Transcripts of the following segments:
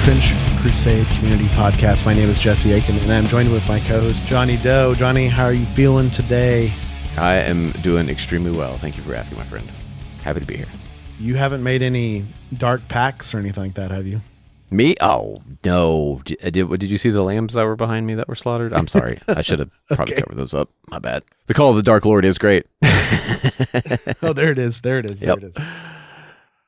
Trench Crusade Community Podcast. My name is Jesse Aiken, and I'm joined with my co-host, Johnny Doe. Johnny, how are you feeling today? I am doing extremely well. Thank you for asking, my friend. Happy to be here. You haven't made any dark packs or anything like that, have you? Me? Oh, no. Did you see the lambs that were behind me that were slaughtered? I'm sorry. I should have probably covered those up. My bad. The Call of the Dark Lord is great. Oh, there it is. Yep.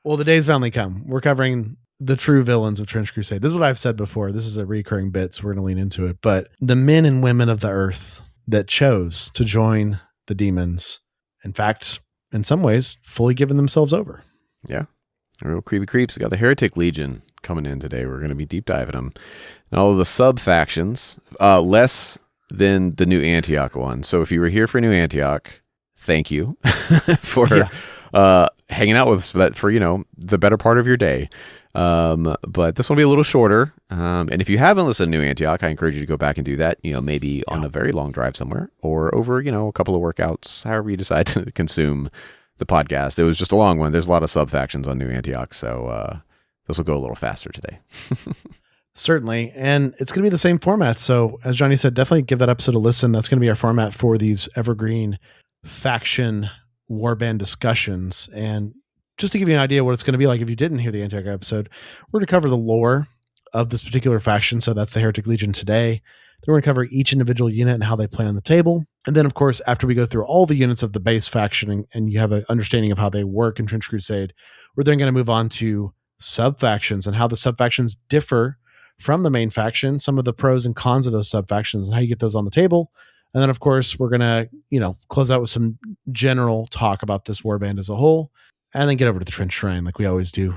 Well, the day's finally come. We're covering the true villains of Trench Crusade. This is what I've said before. This is a recurring bit, so we're going to lean into it. But the men and women of the earth that chose to join the demons, in fact, in some ways, fully given themselves over. Yeah. Real creepy creeps. We got the Heretic Legion coming in today. We're going to be deep diving them. And all of the sub-factions, less than the New Antioch one. So if you were here for New Antioch, thank you for hanging out with us for, the better part of your day. But this will be a little shorter. And if you haven't listened to New Antioch, I encourage you to go back and do that, maybe on a very long drive somewhere or over, a couple of workouts, however you decide to consume the podcast. It was just a long one. There's a lot of sub-factions on New Antioch. So, this will go a little faster today. Certainly. And it's going to be the same format. So as Johnny said, definitely give that episode a listen. That's going to be our format for these evergreen faction warband discussions. And just to give you an idea what it's going to be like if you didn't hear the Antioch episode, we're going to cover the lore of this particular faction. So that's the Heretic Legion today. Then we're going to cover each individual unit and how they play on the table. And then, of course, after we go through all the units of the base faction and you have an understanding of how they work in Trench Crusade, we're then going to move on to sub-factions and how the sub-factions differ from the main faction, some of the pros and cons of those sub-factions and how you get those on the table. And then, of course, we're going to, close out with some general talk about this warband as a whole, and then get over to the Trench Shrine like we always do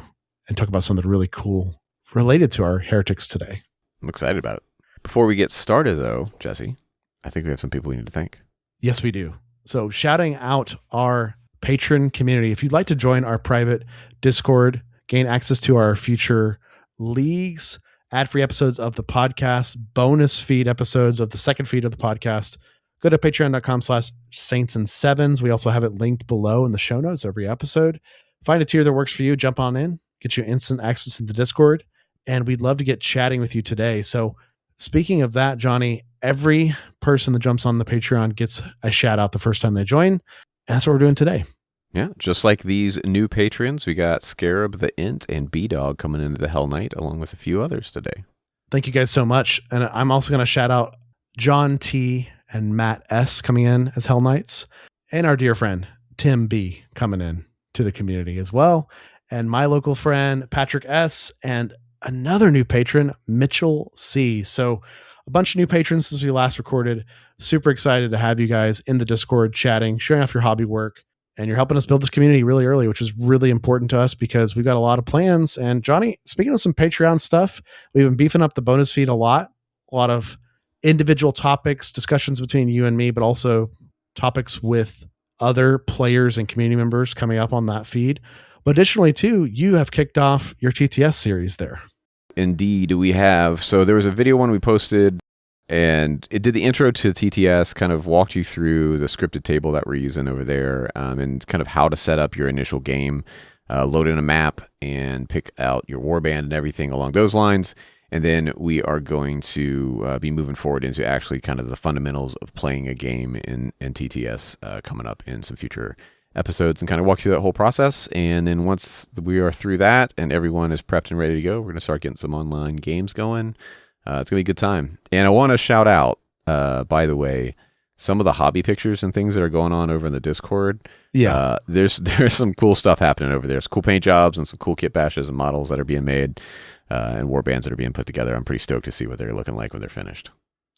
and talk about something really cool related to our heretics today. I'm excited about it. Before we get started, though, Jesse, I think we have some people we need to thank. Yes, we do. So shouting out our patron community. If you'd like to join our private Discord, gain access to our future leagues, ad-free episodes of the podcast, bonus feed episodes of the second feed of the podcast, go to patreon.com/saints and sevens. We also have it linked below in the show notes every episode. Find a tier that works for you. Jump on in, get you instant access to the Discord, and we'd love to get chatting with you today. So speaking of that, Johnny, every person that jumps on the Patreon gets a shout out the first time they join. And that's what we're doing today. Yeah, just like these new patrons, we got Scarab the Int and B-Dog coming into the Hell Knight, along with a few others today. Thank you guys so much. And I'm also going to shout out John T. and Matt S. coming in as Hell Knights, and our dear friend Tim B. coming in to the community as well. And my local friend Patrick S. and another new patron, Mitchell C. So a bunch of new patrons since we last recorded. Super excited to have you guys in the Discord chatting, showing off your hobby work. And you're helping us build this community really early, which is really important to us because we've got a lot of plans. And Johnny, speaking of some Patreon stuff, we've been beefing up the bonus feed a lot of individual topics, discussions between you and me, but also topics with other players and community members coming up on that feed. But additionally, too, you have kicked off your TTS series there. Indeed, we have. So there was a video one we posted, and it did the intro to TTS, kind of walked you through the scripted table that we're using over there, and kind of how to set up your initial game, load in a map, and pick out your warband and everything along those lines. And then we are going to be moving forward into actually kind of the fundamentals of playing a game in TTS coming up in some future episodes and kind of walk through that whole process. And then once we are through that and everyone is prepped and ready to go, we're going to start getting some online games going. It's going to be a good time. And I want to shout out, by the way, some of the hobby pictures and things that are going on over in the Discord. Yeah. There's some cool stuff happening over there. There's cool paint jobs and some cool kit bashes and models that are being made and warbands that are being put together. I'm pretty stoked to see what they're looking like when they're finished.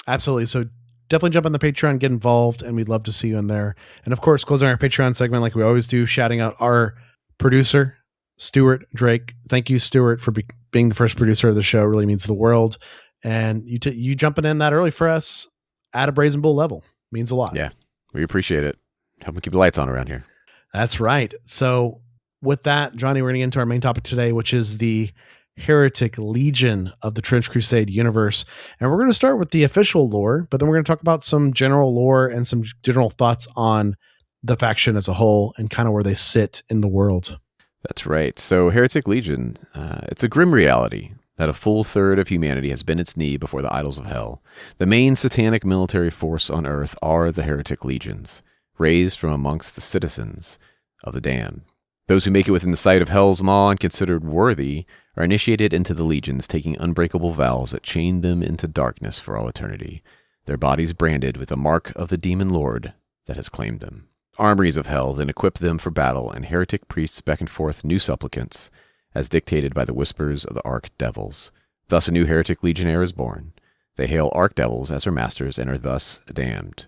Absolutely. So definitely jump on the Patreon, get involved, and we'd love to see you in there. And of course, closing our Patreon segment like we always do, shouting out our producer, Stuart Drake. Thank you, Stuart, for being the first producer of the show. It really means the world. And you jumping in that early for us at a Brazen Bull level means a lot. Yeah, we appreciate it. Helping keep the lights on around here. That's right. So with that, Johnny, we're going to get into our main topic today, which is the Heretic Legion of the Trench Crusade universe. And we're going to start with the official lore, but then we're going to talk about some general lore and some general thoughts on the faction as a whole and kind of where they sit in the world. That's right. So Heretic Legion, it's a grim reality. that a full third of humanity has bent its knee before the idols of hell. The main satanic military force on earth are the heretic legions, raised from amongst the citizens of the damned. Those who make it within the sight of hell's maw and considered worthy are initiated into the legions, taking unbreakable vows that chain them into darkness for all eternity, their bodies branded with the mark of the demon lord that has claimed them. Armories of hell then equip them for battle, and heretic priests beckon forth new supplicants, as dictated by the whispers of the archdevils. Thus a new heretic legionnaire is born. They hail archdevils as their masters and are thus damned.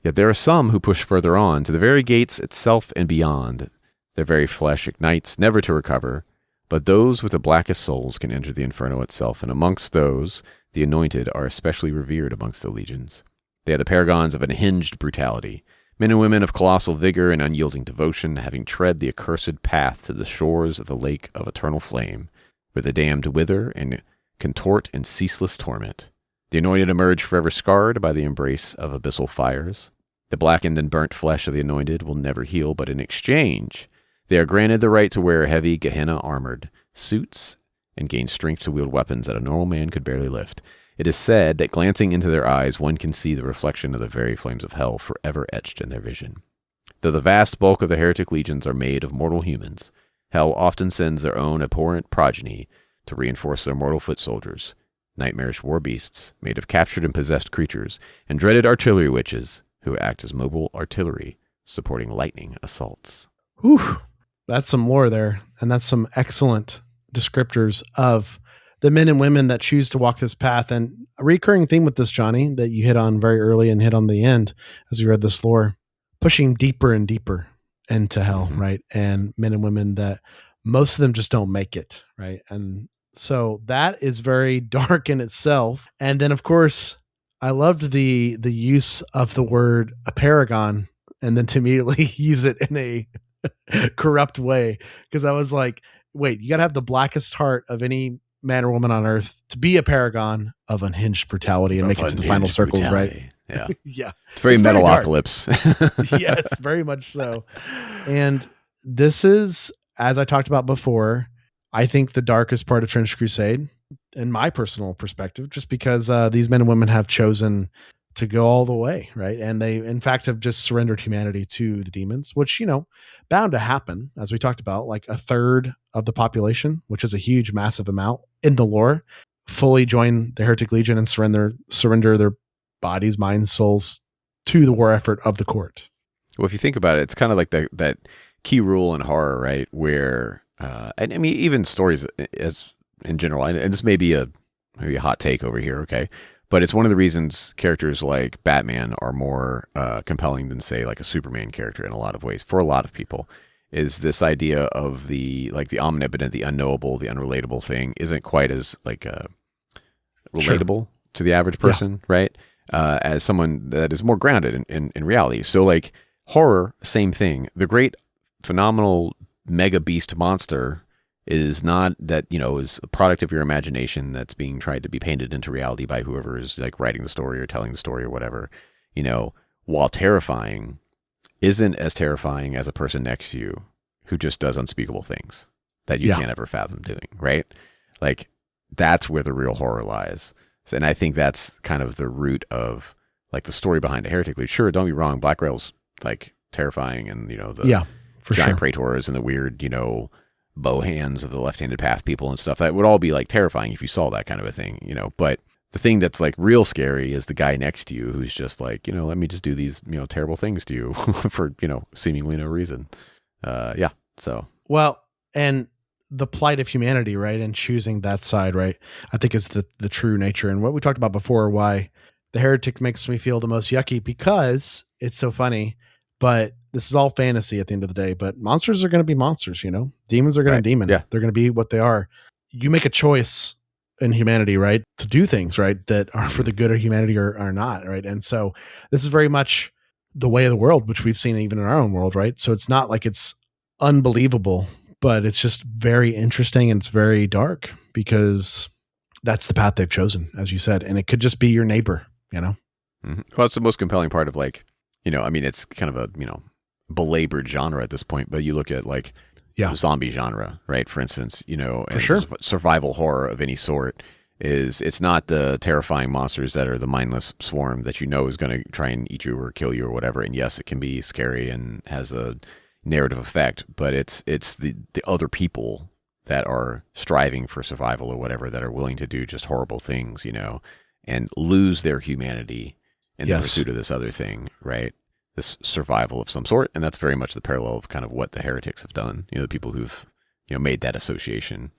Yet there are some who push further on, to the very gates itself and beyond. Their very flesh ignites, never to recover, but those with the blackest souls can enter the inferno itself, and amongst those, the anointed are especially revered amongst the legions. They are the paragons of unhinged brutality, men and women of colossal vigor and unyielding devotion, having tread the accursed path to the shores of the lake of eternal flame, where the damned wither and contort in ceaseless torment. The anointed emerge forever scarred by the embrace of abyssal fires. The blackened and burnt flesh of the anointed will never heal, but in exchange, they are granted the right to wear heavy Gehenna-armored suits and gain strength to wield weapons that a normal man could barely lift. It is said that glancing into their eyes, one can see the reflection of the very flames of hell forever etched in their vision. Though the vast bulk of the heretic legions are made of mortal humans, hell often sends their own abhorrent progeny to reinforce their mortal foot soldiers, nightmarish war beasts made of captured and possessed creatures, and dreaded artillery witches who act as mobile artillery, supporting lightning assaults. Whew. That's some lore there, and that's some excellent descriptors of the men and women that choose to walk this path. And a recurring theme with this, Johnny, that you hit on very early and hit on the end as we read this lore, pushing deeper and deeper into hell, right? And men and women that most of them just don't make it, right? And so that is very dark in itself. And then, of course, I loved the use of the word a paragon, and then to immediately use it in a corrupt way, because I was like, wait, you got to have the blackest heart of any man or woman on earth to be a paragon of unhinged brutality and make it to the final circles, right? Yeah. Yeah. It's very very Metalocalypse. Yes, very much so. And this is, as I talked about before, I think the darkest part of Trench Crusade, in my personal perspective, just because these men and women have chosen to go all the way, right? And they, in fact, have just surrendered humanity to the demons, which, you know, bound to happen, as we talked about, like a third of the population, which is a huge, massive amount in the lore, fully join the Heretic Legion and surrender their bodies, minds, souls to the war effort of the court. Well, if you think about it, it's kind of like that key rule in horror, right? Where, and I mean, even stories as in general, and this may be maybe a hot take over here, okay? But it's one of the reasons characters like Batman are more compelling than, say, like a Superman character in a lot of ways. For a lot of people, is this idea of the omnipotent, the unknowable, the unrelatable thing isn't quite as like relatable to the average person, right? As someone that is more grounded in reality. So like horror, same thing. The great, phenomenal mega beast monster is not that, you know, is a product of your imagination that's being tried to be painted into reality by whoever is like writing the story or telling the story or whatever, you know, while terrifying, isn't as terrifying as a person next to you who just does unspeakable things that you can't ever fathom doing, right? Like that's where the real horror lies. And I think that's kind of the root of like the story behind a Heretic League. Sure, don't be wrong, Black Rail's like terrifying, and you know, the giant praetors and the weird, you know, bow hands of the left-handed path people and stuff, that would all be like terrifying if you saw that kind of a thing, you know. But the thing that's like real scary is the guy next to you who's just like, you know, let me just do these, you know, terrible things to you for, you know, seemingly no reason. So well, and the plight of humanity, right, and choosing that side, right, I think is the true nature. And what we talked about before, why the Heretic makes me feel the most yucky, because it's so funny. But this is all fantasy at the end of the day. But monsters are going to be monsters, you know. Demons are going to demon. Yeah. They're going to be what they are. You make a choice in humanity, right, to do things, right, that are for the good of humanity or are not, right? And so this is very much the way of the world, which we've seen even in our own world, right? So it's not like it's unbelievable, but it's just very interesting, and it's very dark because that's the path they've chosen, as you said. And it could just be your neighbor, you know? Mm-hmm. Well, it's the most compelling part of, like, you know, I mean, it's kind of a, you know, belabored genre at this point, but you look at like Yeah, zombie genre, right? For instance, for and sure. survival horror of any sort it's not the terrifying monsters that are the mindless swarm that is going to try and eat you or kill you or whatever. And yes, it can be scary and has a narrative effect, but it's the other people that are striving for survival or whatever that are willing to do just horrible things, and lose their humanity in the Yes. pursuit of this other thing, right? This survival of some sort. And that's very much the parallel of kind of what the heretics have done, the people who've, made that association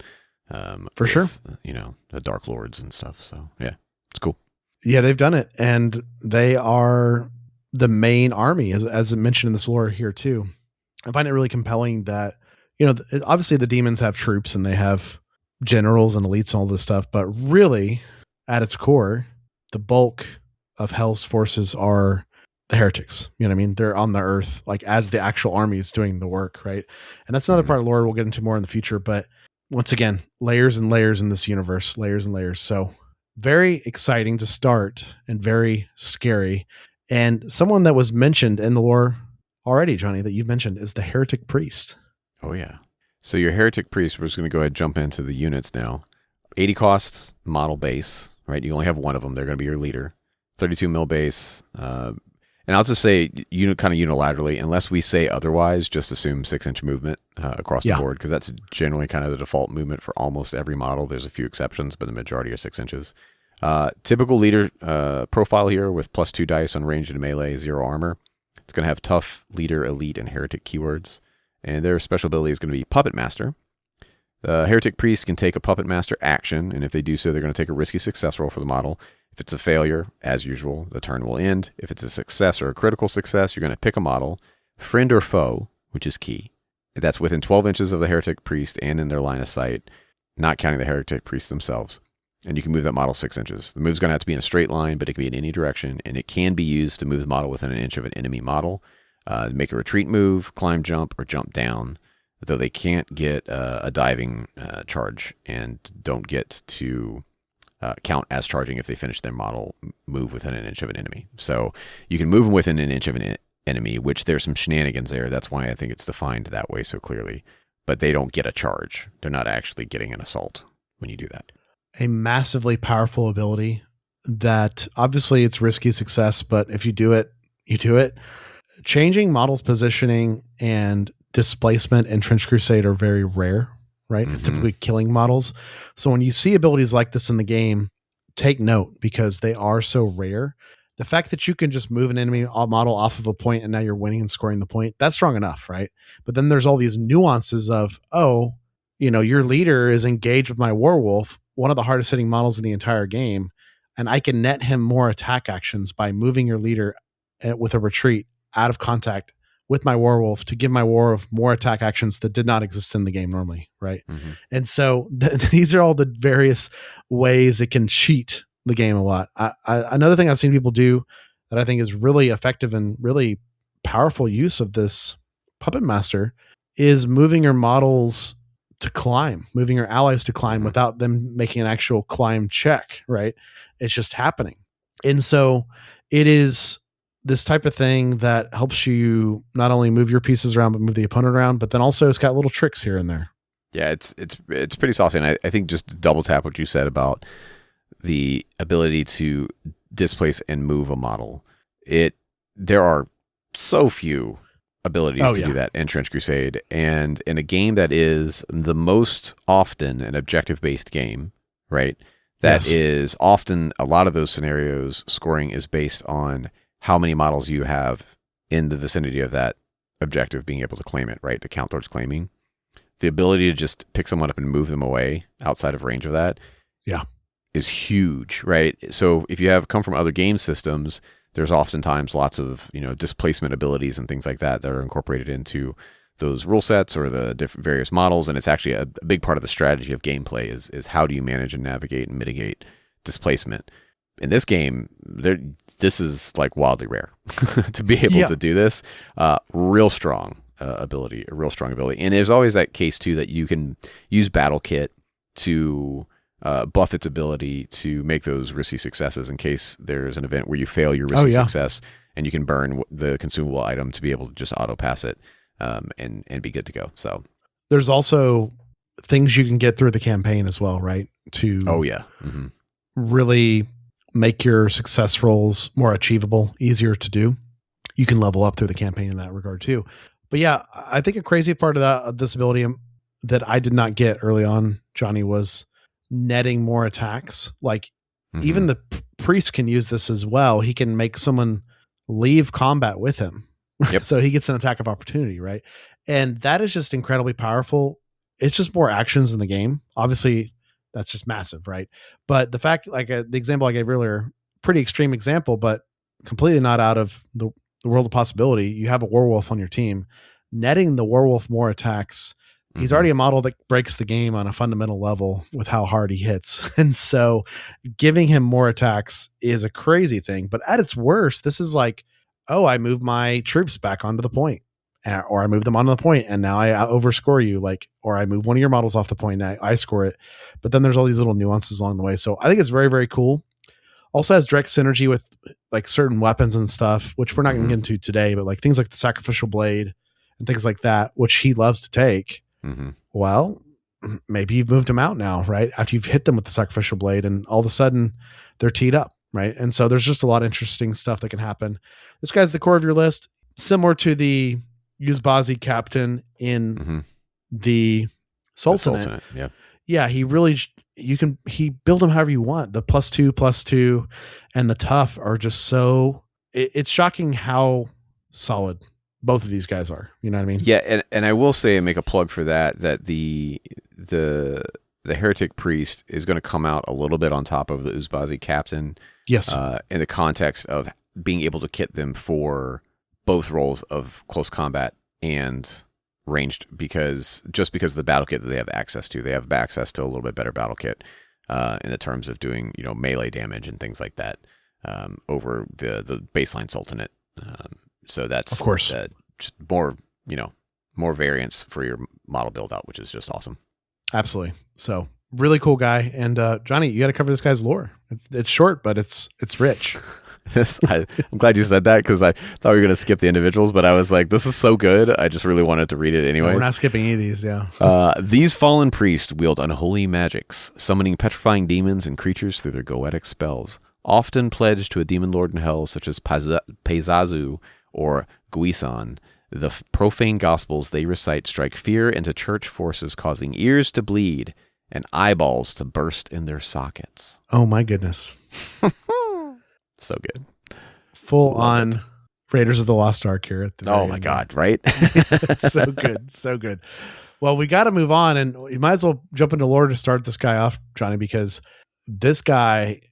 For sure. the Dark Lords and stuff. So yeah, it's cool. Yeah, they've done it, and they are the main army, as mentioned in this lore here too. I find it really compelling that obviously the demons have troops and they have generals and elites and all this stuff, but really, at its core, the bulk of Hell's forces are the heretics. You know what I mean? They're on the earth, like as the actual armies doing the work, right? And that's another part of lore we'll get into more in the future. But once again, layers and layers in this universe, layers and layers. So very exciting to start and very scary. And someone that was mentioned in the lore already, Johnny, that you've mentioned is the heretic priest. Oh yeah. So your heretic priest, we're just going to go ahead and jump into the units now. 80 costs, model base, right? You only have one of them. They're going to be your leader. 32 mil base. And I'll just say, kind of unilaterally, unless we say otherwise, just assume 6-inch movement across the board, because that's generally kind of the default movement for almost every model. There's a few exceptions, but the majority are 6 inches. Typical leader profile here with +2 dice on range and melee, 0 armor. It's going to have tough, leader, elite, and heretic keywords. And their special ability is going to be Puppet Master. The heretic priest can take a Puppet Master action, and if they do so, they're going to take a risky success roll for the model. If it's a failure, as usual, the turn will end. If it's a success or a critical success, you're going to pick a model, friend or foe, which is key. That's within 12 inches of the heretic priest and in their line of sight, not counting the heretic priest themselves. And you can move that model 6 inches. The move's going to have to be in a straight line, but it can be in any direction, and it can be used to move the model within an inch of an enemy model, make a retreat move, climb, jump, or jump down, though they can't get a diving charge and don't get to count as charging if they finish their model move within an inch of an enemy. So you can move them within an inch of an enemy, which there's some shenanigans there. That's why I think it's defined that way so clearly. But they don't get a charge. They're not actually getting an assault when you do that. A massively powerful ability that obviously it's risky success, but if you do it, you do it. Changing models positioning and displacement in Trench Crusade are very rare, right? It's typically killing models. So when you see abilities like this in the game, take note because they are so rare. The fact that you can just move an enemy model off of a point and now you're winning and scoring the point, that's strong enough, right? But then there's all these nuances of, your leader is engaged with my werewolf, one of the hardest hitting models in the entire game, and I can net him more attack actions by moving your leader with a retreat out of contact with my werewolf to give my werewolf more attack actions that did not exist in the game normally, right? And so these are all the various ways it can cheat the game a lot. Another thing I've seen people do that I think is really effective and really powerful use of this Puppet Master is moving your models to climb, moving your allies to climb without them making an actual climb check, right? It's just happening. And so it is this type of thing that helps you not only move your pieces around, but move the opponent around, but then also it's got little tricks here and there. Yeah, it's pretty saucy. And I think just to double tap what you said about the ability to displace and move a model. There are so few abilities to do that in Trench Crusade. And in a game that is the most often an objective-based game, right? That is often, a lot of those scenarios, scoring is based on how many models you have in the vicinity of that objective being able to claim it, right? To count towards claiming. The ability to just pick someone up and move them away outside of range of that is huge, right? So if you have come from other game systems, there's oftentimes lots of, displacement abilities and things like that that are incorporated into those rule sets or the different various models. And it's actually a big part of the strategy of gameplay is how do you manage and navigate and mitigate displacement. In this game, this is like wildly rare to be able to do this. Real strong ability. And there's always that case too that you can use Battle Kit to buff its ability to make those risky successes in case there's an event where you fail your risky success, and you can burn the consumable item to be able to just auto pass it and be good to go. So There's also things you can get through the campaign as well, right? To really make your success rolls more achievable, easier to do. You can level up through the campaign in that regard too. But yeah, I think a crazy part of this ability that I did not get early on, Johnny, was netting more attacks. Like even the priest can use this as well. He can make someone leave combat with him. Yep. So he gets an attack of opportunity, right? And that is just incredibly powerful. It's just more actions in the game. Obviously, that's just massive, right? But the fact, like the example I gave earlier, pretty extreme example, but completely not out of the world of possibility. You have a werewolf on your team, netting the werewolf more attacks. He's already a model that breaks the game on a fundamental level with how hard he hits. And so giving him more attacks is a crazy thing. But at its worst, this is like, oh, I moved my troops back onto the point, or I moved them onto the point and now I overscore you, like, or I move one of your models off the point and I score it. But then there's all these little nuances along the way. So I think it's very, very cool. Also has direct synergy with like certain weapons and stuff, which we're not going to get into today, but like things like the sacrificial blade and things like that, which he loves to take. Well, maybe you've moved them out now, right? After you've hit them with the sacrificial blade and all of a sudden they're teed up, right? And so there's just a lot of interesting stuff that can happen. This guy's the core of your list, similar to the Uzbazi captain in the Sultanate. Yeah, he really, he build them however you want. The +2/+2 and the tough are just so, it's shocking how solid both of these guys are. You know what I mean? Yeah, and I will say and make a plug for that the heretic priest is going to come out a little bit on top of the Uzbazi captain. Yes. In the context of being able to kit them for both roles of close combat and ranged, because of the battle kit that they have access to. They have access to a little bit better battle kit in the terms of doing, melee damage and things like that over the baseline Sultanate. So that's, of course, just more, more variance for your model build out, which is just awesome. Absolutely. So really cool guy. And Johnny, you got to cover this guy's lore. It's short, but it's rich. I'm glad you said that, because I thought we were going to skip the individuals, but I was like, this is so good. I just really wanted to read it anyway. No, we're not skipping any of these. Yeah. These fallen priests wield unholy magics, summoning petrifying demons and creatures through their goetic spells, often pledged to a demon lord in hell, such as Peizazu or Guisan. The profane gospels they recite strike fear into church forces, causing ears to bleed and eyeballs to burst in their sockets. Oh my goodness. So good. Full on Raiders of the Lost Ark here. Oh my God, right? So good. So good. Well, we got to move on, and you might as well jump into lore to start this guy off, Johnny, because this guy,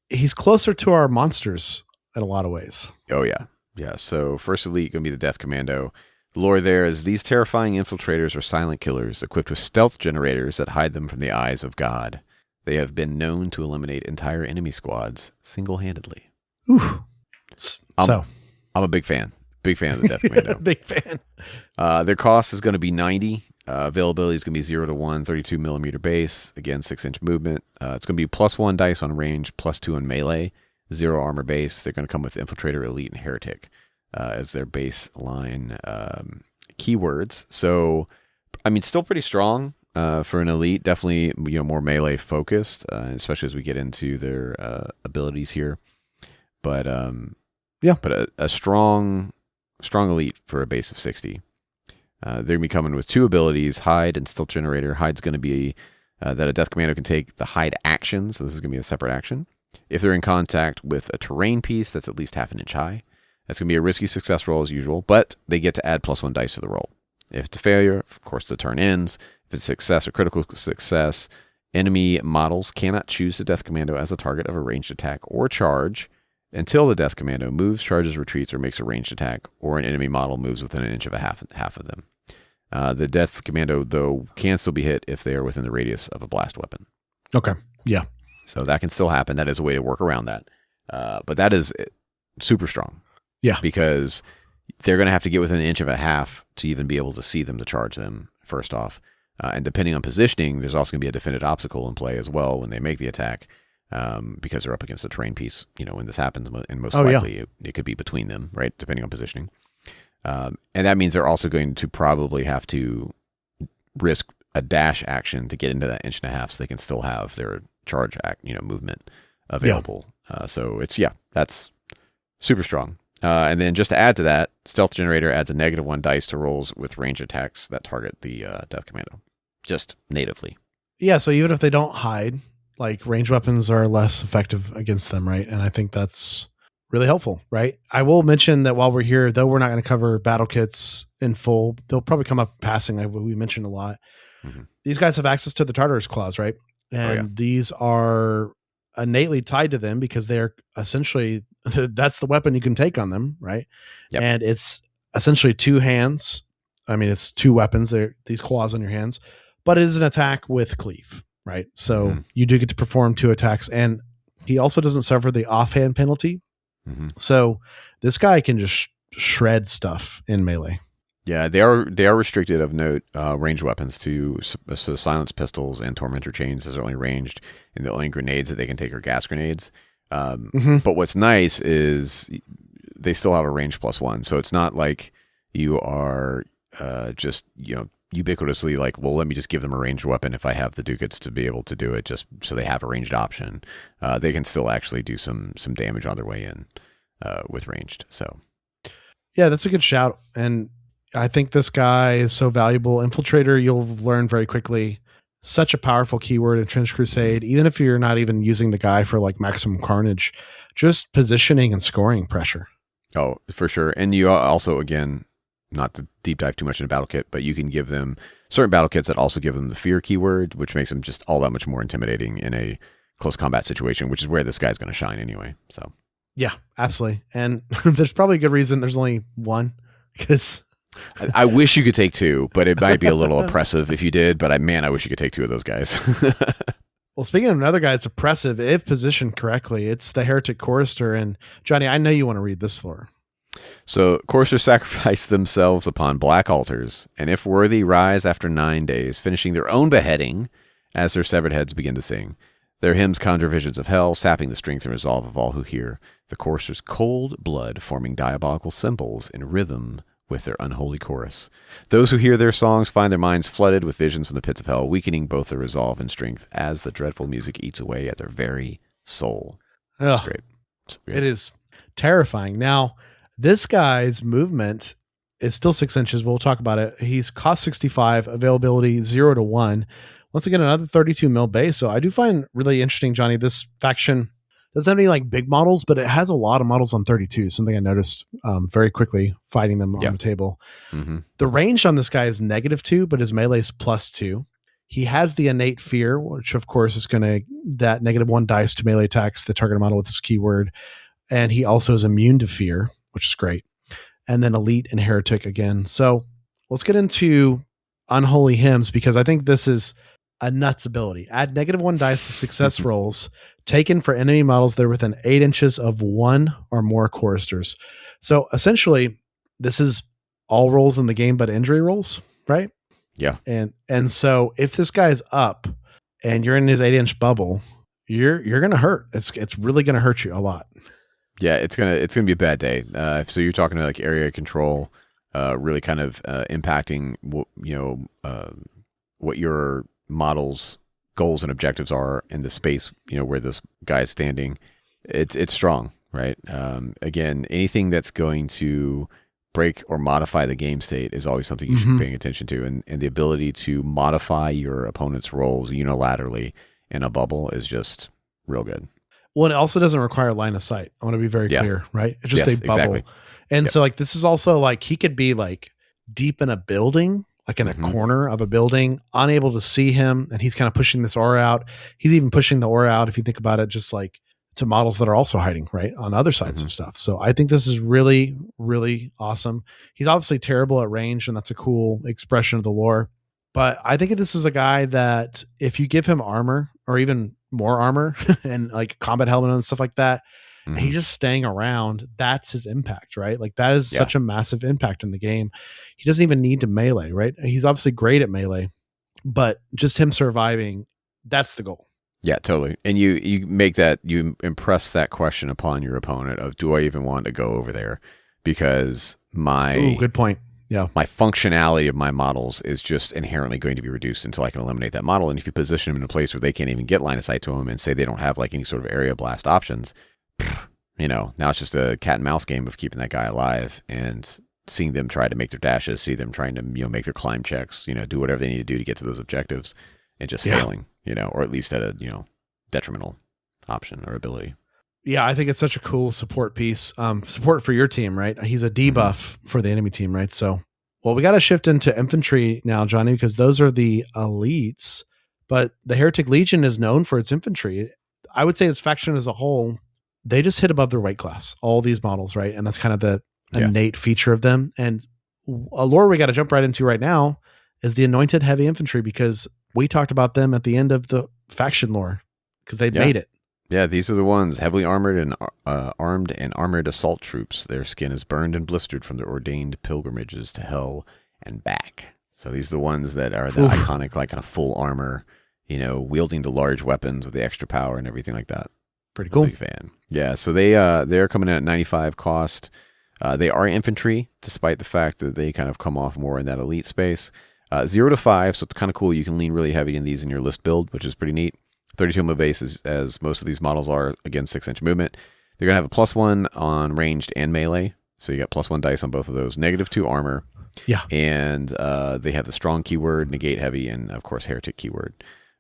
he's closer to our monsters in a lot of ways. Oh yeah. Yeah, so first elite going to be the Death Commando. The lore there is these terrifying infiltrators are silent killers equipped with stealth generators that hide them from the eyes of God. They have been known to eliminate entire enemy squads single-handedly. Ooh. I'm a big fan. Big fan of the Death Commando. Big fan. Their cost is going to be 90. Availability is going to be 0 to 1, 32 millimeter base. Again, 6-inch movement. It's going to be +1 dice on range, +2 on melee. 0 armor base. They're going to come with Infiltrator, Elite, and Heretic as their baseline keywords. So, I mean, still pretty strong for an Elite. Definitely, more melee focused, especially as we get into their abilities here. But but a strong Elite for a base of 60. They're going to be coming with 2 abilities: Hide and Stealth Generator. Hide's going to be that a Death Commando can take the Hide action. So this is going to be a separate action. If they're in contact with a terrain piece that's at least half an inch high, that's going to be a risky success roll as usual, but they get to add +1 dice to the roll. If it's a failure, of course, the turn ends. If it's success or critical success, enemy models cannot choose the Death Commando as a target of a ranged attack or charge until the Death Commando moves, charges, retreats, or makes a ranged attack, or an enemy model moves within an inch of half of them. The Death Commando, though, can still be hit if they are within the radius of a blast weapon. Okay. Yeah. So that can still happen. That is a way to work around that. But that is super strong. Yeah. Because they're going to have to get within an inch of a half to even be able to see them to charge them, first off. And depending on positioning, there's also going to be a defended obstacle in play as well when they make the attack, because they're up against a terrain piece, when this happens. And most likely it could be between them, right, depending on positioning. And that means they're also going to probably have to risk a dash action to get into that inch and a half, so they can still have their charge movement available. So that's super strong. And then just to add to that, Stealth Generator adds a -1 dice to rolls with range attacks that target the Death Commando, just natively. Yeah, so even if they don't hide, like range weapons are less effective against them, right? And I think that's really helpful, right? I will mention that while we're here, though we're not going to cover battle kits in full, they'll probably come up passing, like we mentioned a lot. Mm-hmm. These guys have access to the Tartarus Claws, right? And these are innately tied to them because they're essentially, that's the weapon you can take on them, right? Yep. And it's essentially 2 hands. I mean, it's 2 weapons. They're these claws on your hands, but it is an attack with cleave, right? So you do get to perform 2 attacks, and he also doesn't suffer the offhand penalty. So this guy can just shred stuff in melee. Yeah, they are restricted of note, ranged weapons to so silence pistols and tormentor chains is only ranged, and the only grenades that they can take are gas grenades. But what's nice is they still have a range +1, so it's not like you are just ubiquitously like, well, let me just give them a ranged weapon if I have the ducats to be able to do it, just so they have a ranged option. They can still actually do some damage on their way in with ranged. So yeah, that's a good shout. And I think this guy is so valuable. Infiltrator, you'll learn very quickly. Such a powerful keyword in Trench Crusade, even if you're not even using the guy for like maximum carnage, just positioning and scoring pressure. Oh, for sure. And you also, again, not to deep dive too much into battle kit, but you can give them certain battle kits that also give them the fear keyword, which makes them just all that much more intimidating in a close combat situation, which is where this guy's going to shine anyway. So yeah, absolutely. And there's probably a good reason there's only one, because I wish you could take 2, but it might be a little oppressive if you did. But I wish you could take 2 of those guys. Well, speaking of another guy that's oppressive, if positioned correctly, it's the Heretic Chorister. And Johnny, I know you want to read this lore. So choristers sacrifice themselves upon black altars, and if worthy, rise after 9 days, finishing their own beheading as their severed heads begin to sing. Their hymns conjure visions of hell, sapping the strength and resolve of all who hear. The choristers' cold blood forming diabolical symbols in rhythm with their unholy chorus. Those who hear their songs find their minds flooded with visions from the pits of hell, weakening both their resolve and strength as the dreadful music eats away at their very soul. It's great. It is terrifying. Now, this guy's movement is still 6 inches. We'll talk about it. He's cost 65, availability 0 to 1. Once again, another 32 mil base. So I do find really interesting, Johnny, this faction doesn't have any like big models, but it has a lot of models on 32. Something I noticed very quickly fighting them on the table. The range on this guy is -2, but his melee is +2. He has the innate fear, which of course is going to that -1 dice to melee attacks the target model with this keyword. And he also is immune to fear, which is great. And then elite and heretic again. So let's get into unholy hymns, because I think this is a nuts ability. Add -1 dice to success rolls taken for enemy models that are within 8 inches of 1 or more choristers. So essentially, this is all rolls in the game but injury rolls, right? Yeah. And so if this guy's up and you're in his 8-inch bubble, you're gonna hurt. It's really gonna hurt you a lot. Yeah, it's gonna be a bad day. So you're talking about like area control, really kind of impacting what your model's goals and objectives are in the space where this guy's standing. It's strong, right? Again, anything that's going to break or modify the game state is always something you should be paying attention to, and the ability to modify your opponent's rolls unilaterally in a bubble is just real good. Well, it also doesn't require line of sight. I want to be very clear, right? It's just a bubble. Exactly. And so like, this is also like, he could be like deep in a building, like in a corner of a building, unable to see him. And he's kind of pushing this aura out. He's even pushing the aura out, if you think about it, just like to models that are also hiding right on other sides of stuff. So I think this is really, really awesome. He's obviously terrible at range, and that's a cool expression of the lore. But I think this is a guy that if you give him armor or even more armor and like combat helmet and stuff like that, and he's just staying around, that's his impact, right? Like that is such a massive impact in the game. He doesn't even need to melee, right? He's obviously great at melee, but just him surviving, that's the goal. Yeah, totally. And you make that, you impress that question upon your opponent of, do I even want to go over there? Because Ooh, good point. Yeah. my functionality of my models is just inherently going to be reduced until I can eliminate that model. And if you position them in a place where they can't even get line of sight to them and say they don't have like any sort of area blast options, now it's just a cat and mouse game of keeping that guy alive and seeing them try to make their dashes, see them trying to, make their climb checks, do whatever they need to do to get to those objectives and just failing, or at least at a, detrimental option or ability. Yeah, I think it's such a cool support piece. Support for your team, right? He's a debuff for the enemy team, right? So, well, we got to shift into infantry now, Johnny, because those are the elites. But the Heretic Legion is known for its infantry. I would say its faction as a whole, they just hit above their weight class, all these models, right? And that's kind of the innate feature of them. And a lore we got to jump right into right now is the Anointed Heavy Infantry, because we talked about them at the end of the faction lore because they made it. Yeah, these are the ones, heavily armored and armed and armored assault troops. Their skin is burned and blistered from their ordained pilgrimages to hell and back. So these are the ones that are the iconic, like, kind of full armor, wielding the large weapons with the extra power and everything like that. Pretty cool. Big fan. Yeah, so they're coming in at 95 cost. They are infantry, despite the fact that they kind of come off more in that elite space. 0 to 5, so it's kind of cool. You can lean really heavy in these in your list build, which is pretty neat. 32 move base, as most of these models are, again, 6-inch movement. They're going to have a +1 on ranged and melee. So you got +1 dice on both of those. -2 armor. Yeah. And they have the strong keyword, negate heavy, and of course heretic keyword.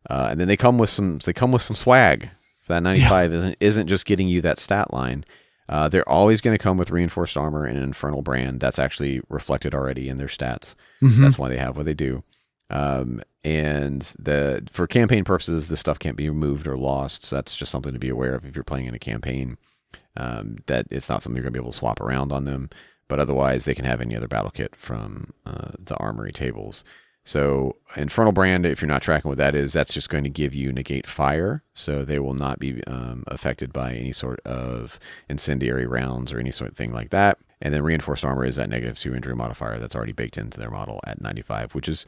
And then they come with some swag. That 95 isn't just getting you that stat line. They're always going to come with reinforced armor and an infernal brand. That's actually reflected already in their stats. That's why they have what they do. And for campaign purposes, this stuff can't be removed or lost. So that's just something to be aware of if you're playing in a campaign. That it's not something you're going to be able to swap around on them. But otherwise, they can have any other battle kit from the armory tables. So Infernal Brand, if you're not tracking what that is, that's just going to give you negate fire. So they will not be affected by any sort of incendiary rounds or any sort of thing like that. And then Reinforced Armor is that -2 injury modifier that's already baked into their model at 95, which is,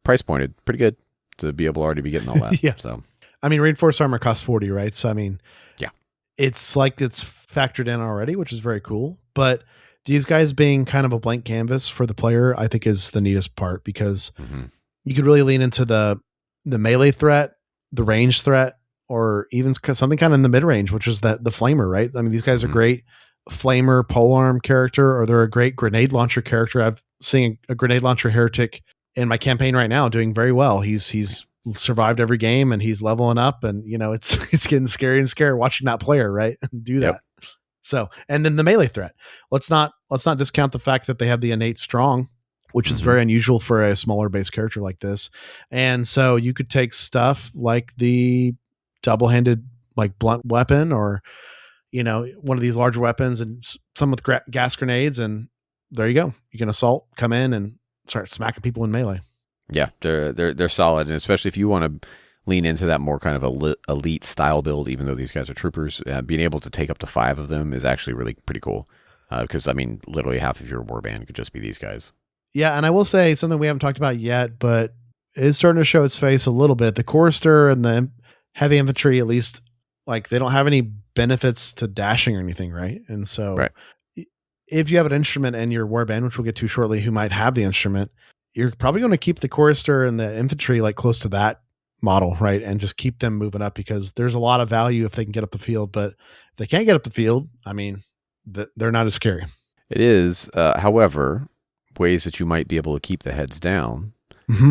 price pointed pretty good to be able to already be getting all that. Yeah. So, I mean, Reinforced Armor costs 40, right? So, I mean, yeah, it's like it's factored in already, which is very cool. But these guys being kind of a blank canvas for the player, I think is the neatest part, because you could really lean into the melee threat, the range threat, or even something kind of in the mid range, which is the flamer, right? I mean, these guys are great flamer polearm character, or they're a great grenade launcher character. I've seen a grenade launcher heretic in my campaign right now doing very well. He's survived every game and he's leveling up, and it's getting scary and scary watching that player, right? Do that. So, and then the melee threat. Let's not discount the fact that they have the innate strong, which is very unusual for a smaller base character like this. And so you could take stuff like the double-handed, like blunt weapon, or one of these larger weapons, and some with gas grenades, and there you go. You can assault, come in, and start smacking people in melee. Yeah, they're solid, and especially if you want to lean into that more kind of elite style build, even though these guys are troopers, being able to take up to 5 of them is actually really pretty cool. Because I mean, literally half of your warband could just be these guys. Yeah, and I will say something we haven't talked about yet, but it is starting to show its face a little bit. The chorister and the heavy infantry, at least, like, they don't have any benefits to dashing or anything, right? And so if you have an instrument in your warband, which we'll get to shortly, who might have the instrument, you're probably going to keep the chorister and the infantry like close to that model, right? And just keep them moving up, because there's a lot of value if they can get up the field. But if they can't get up the field, I mean, they're not as scary. It is. However, ways that you might be able to keep the heads down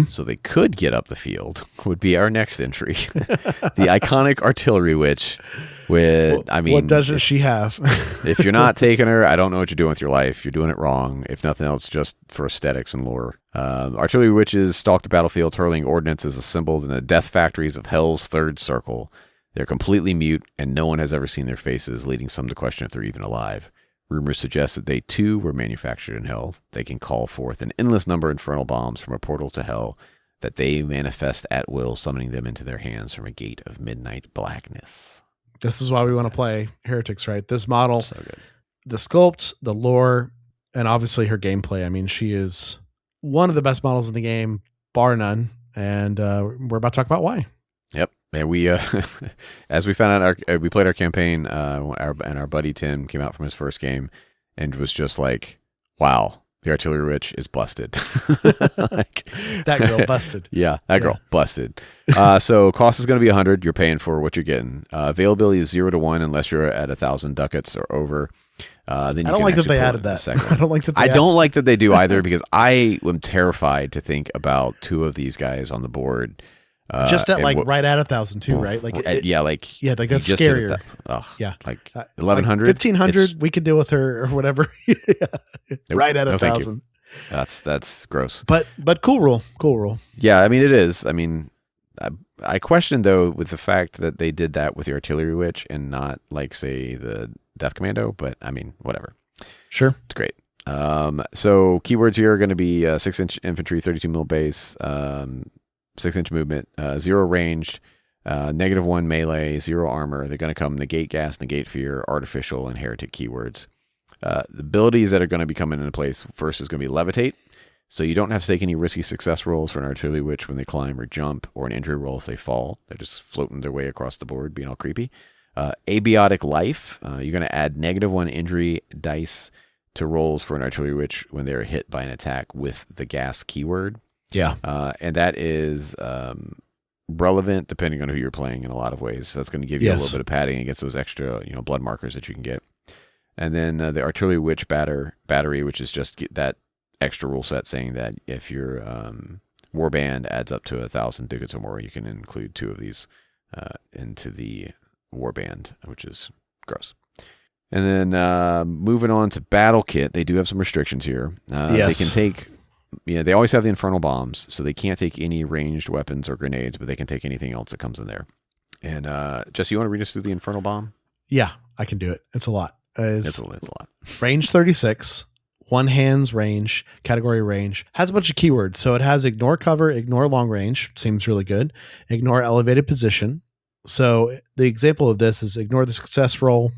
so they could get up the field would be our next entry. The iconic Artillery Witch. What doesn't she have? If you're not taking her, I don't know what you're doing with your life. You're doing it wrong. If nothing else, just for aesthetics and lore. Artillery Witches stalk the battlefields, hurling ordnances assembled in the death factories of Hell's third circle. They're completely mute, and no one has ever seen their faces, leading some to question if they're even alive. Rumors suggest that they too were manufactured in Hell. They can call forth an endless number of infernal bombs from a portal to Hell that they manifest at will, summoning them into their hands from a gate of midnight blackness. This is why we want to play Heretics, right? This model, so good. The sculpt, the lore, and obviously her gameplay. I mean, she is one of the best models in the game, bar none. And we're about to talk about why. Yep. And we, as we found out, we played our campaign, and our buddy Tim came out from his first game and was just like, wow, The artillery witch is busted. Like, That girl busted. Yeah, that girl busted. So cost is going to be 100. You're paying for what you're getting. Availability is 0 to 1 unless you're at 1,000 ducats or over. Then I don't like that they added that. I don't like that. I don't like that they do either, because I am terrified to think about 2 of these guys on the board. Just at like right at 1,000 too, right? Like like that's scarier. Like 1,100, 1,500. We could deal with her or whatever. Right at 1,000. That's gross. But cool rule. Yeah, I mean it is. I mean, I question though with the fact that they did that with the artillery witch and not like say the death commando. But I mean, whatever. Sure, it's great. So keywords here are going to be 6-inch infantry, 32 mil base. 6-inch movement, 0 ranged, -1 melee, 0 armor. They're going to come negate gas, negate fear, artificial, and heretic keywords. The abilities that are going to be coming into place first is going to be levitate. So you don't have to take any risky success rolls for an artillery witch when they climb or jump, or an injury roll if they fall. They're just floating their way across the board, being all creepy. Abiotic life. You're going to add -1 injury dice to rolls for an artillery witch when they're hit by an attack with the gas keyword. Yeah. And that is relevant depending on who you're playing in a lot of ways. So that's going to give you a little bit of padding against those extra, blood markers that you can get. And then the artillery witch battery, which is just that extra rule set saying that if your warband adds up to 1,000 ducats or more, you can include 2 of these into the warband, which is gross. And then moving on to battle kit, they do have some restrictions here. They can take... they always have the infernal bombs, so they can't take any ranged weapons or grenades, but they can take anything else that comes in there. And Jesse, you want to read us through the infernal bomb? Yeah, I can do it. It's a lot. It's a lot. Range 36, 1 hands range, category range. Has a bunch of keywords. So it has ignore cover, ignore long range. Seems really good. Ignore elevated position. So the example of this is ignore the success roll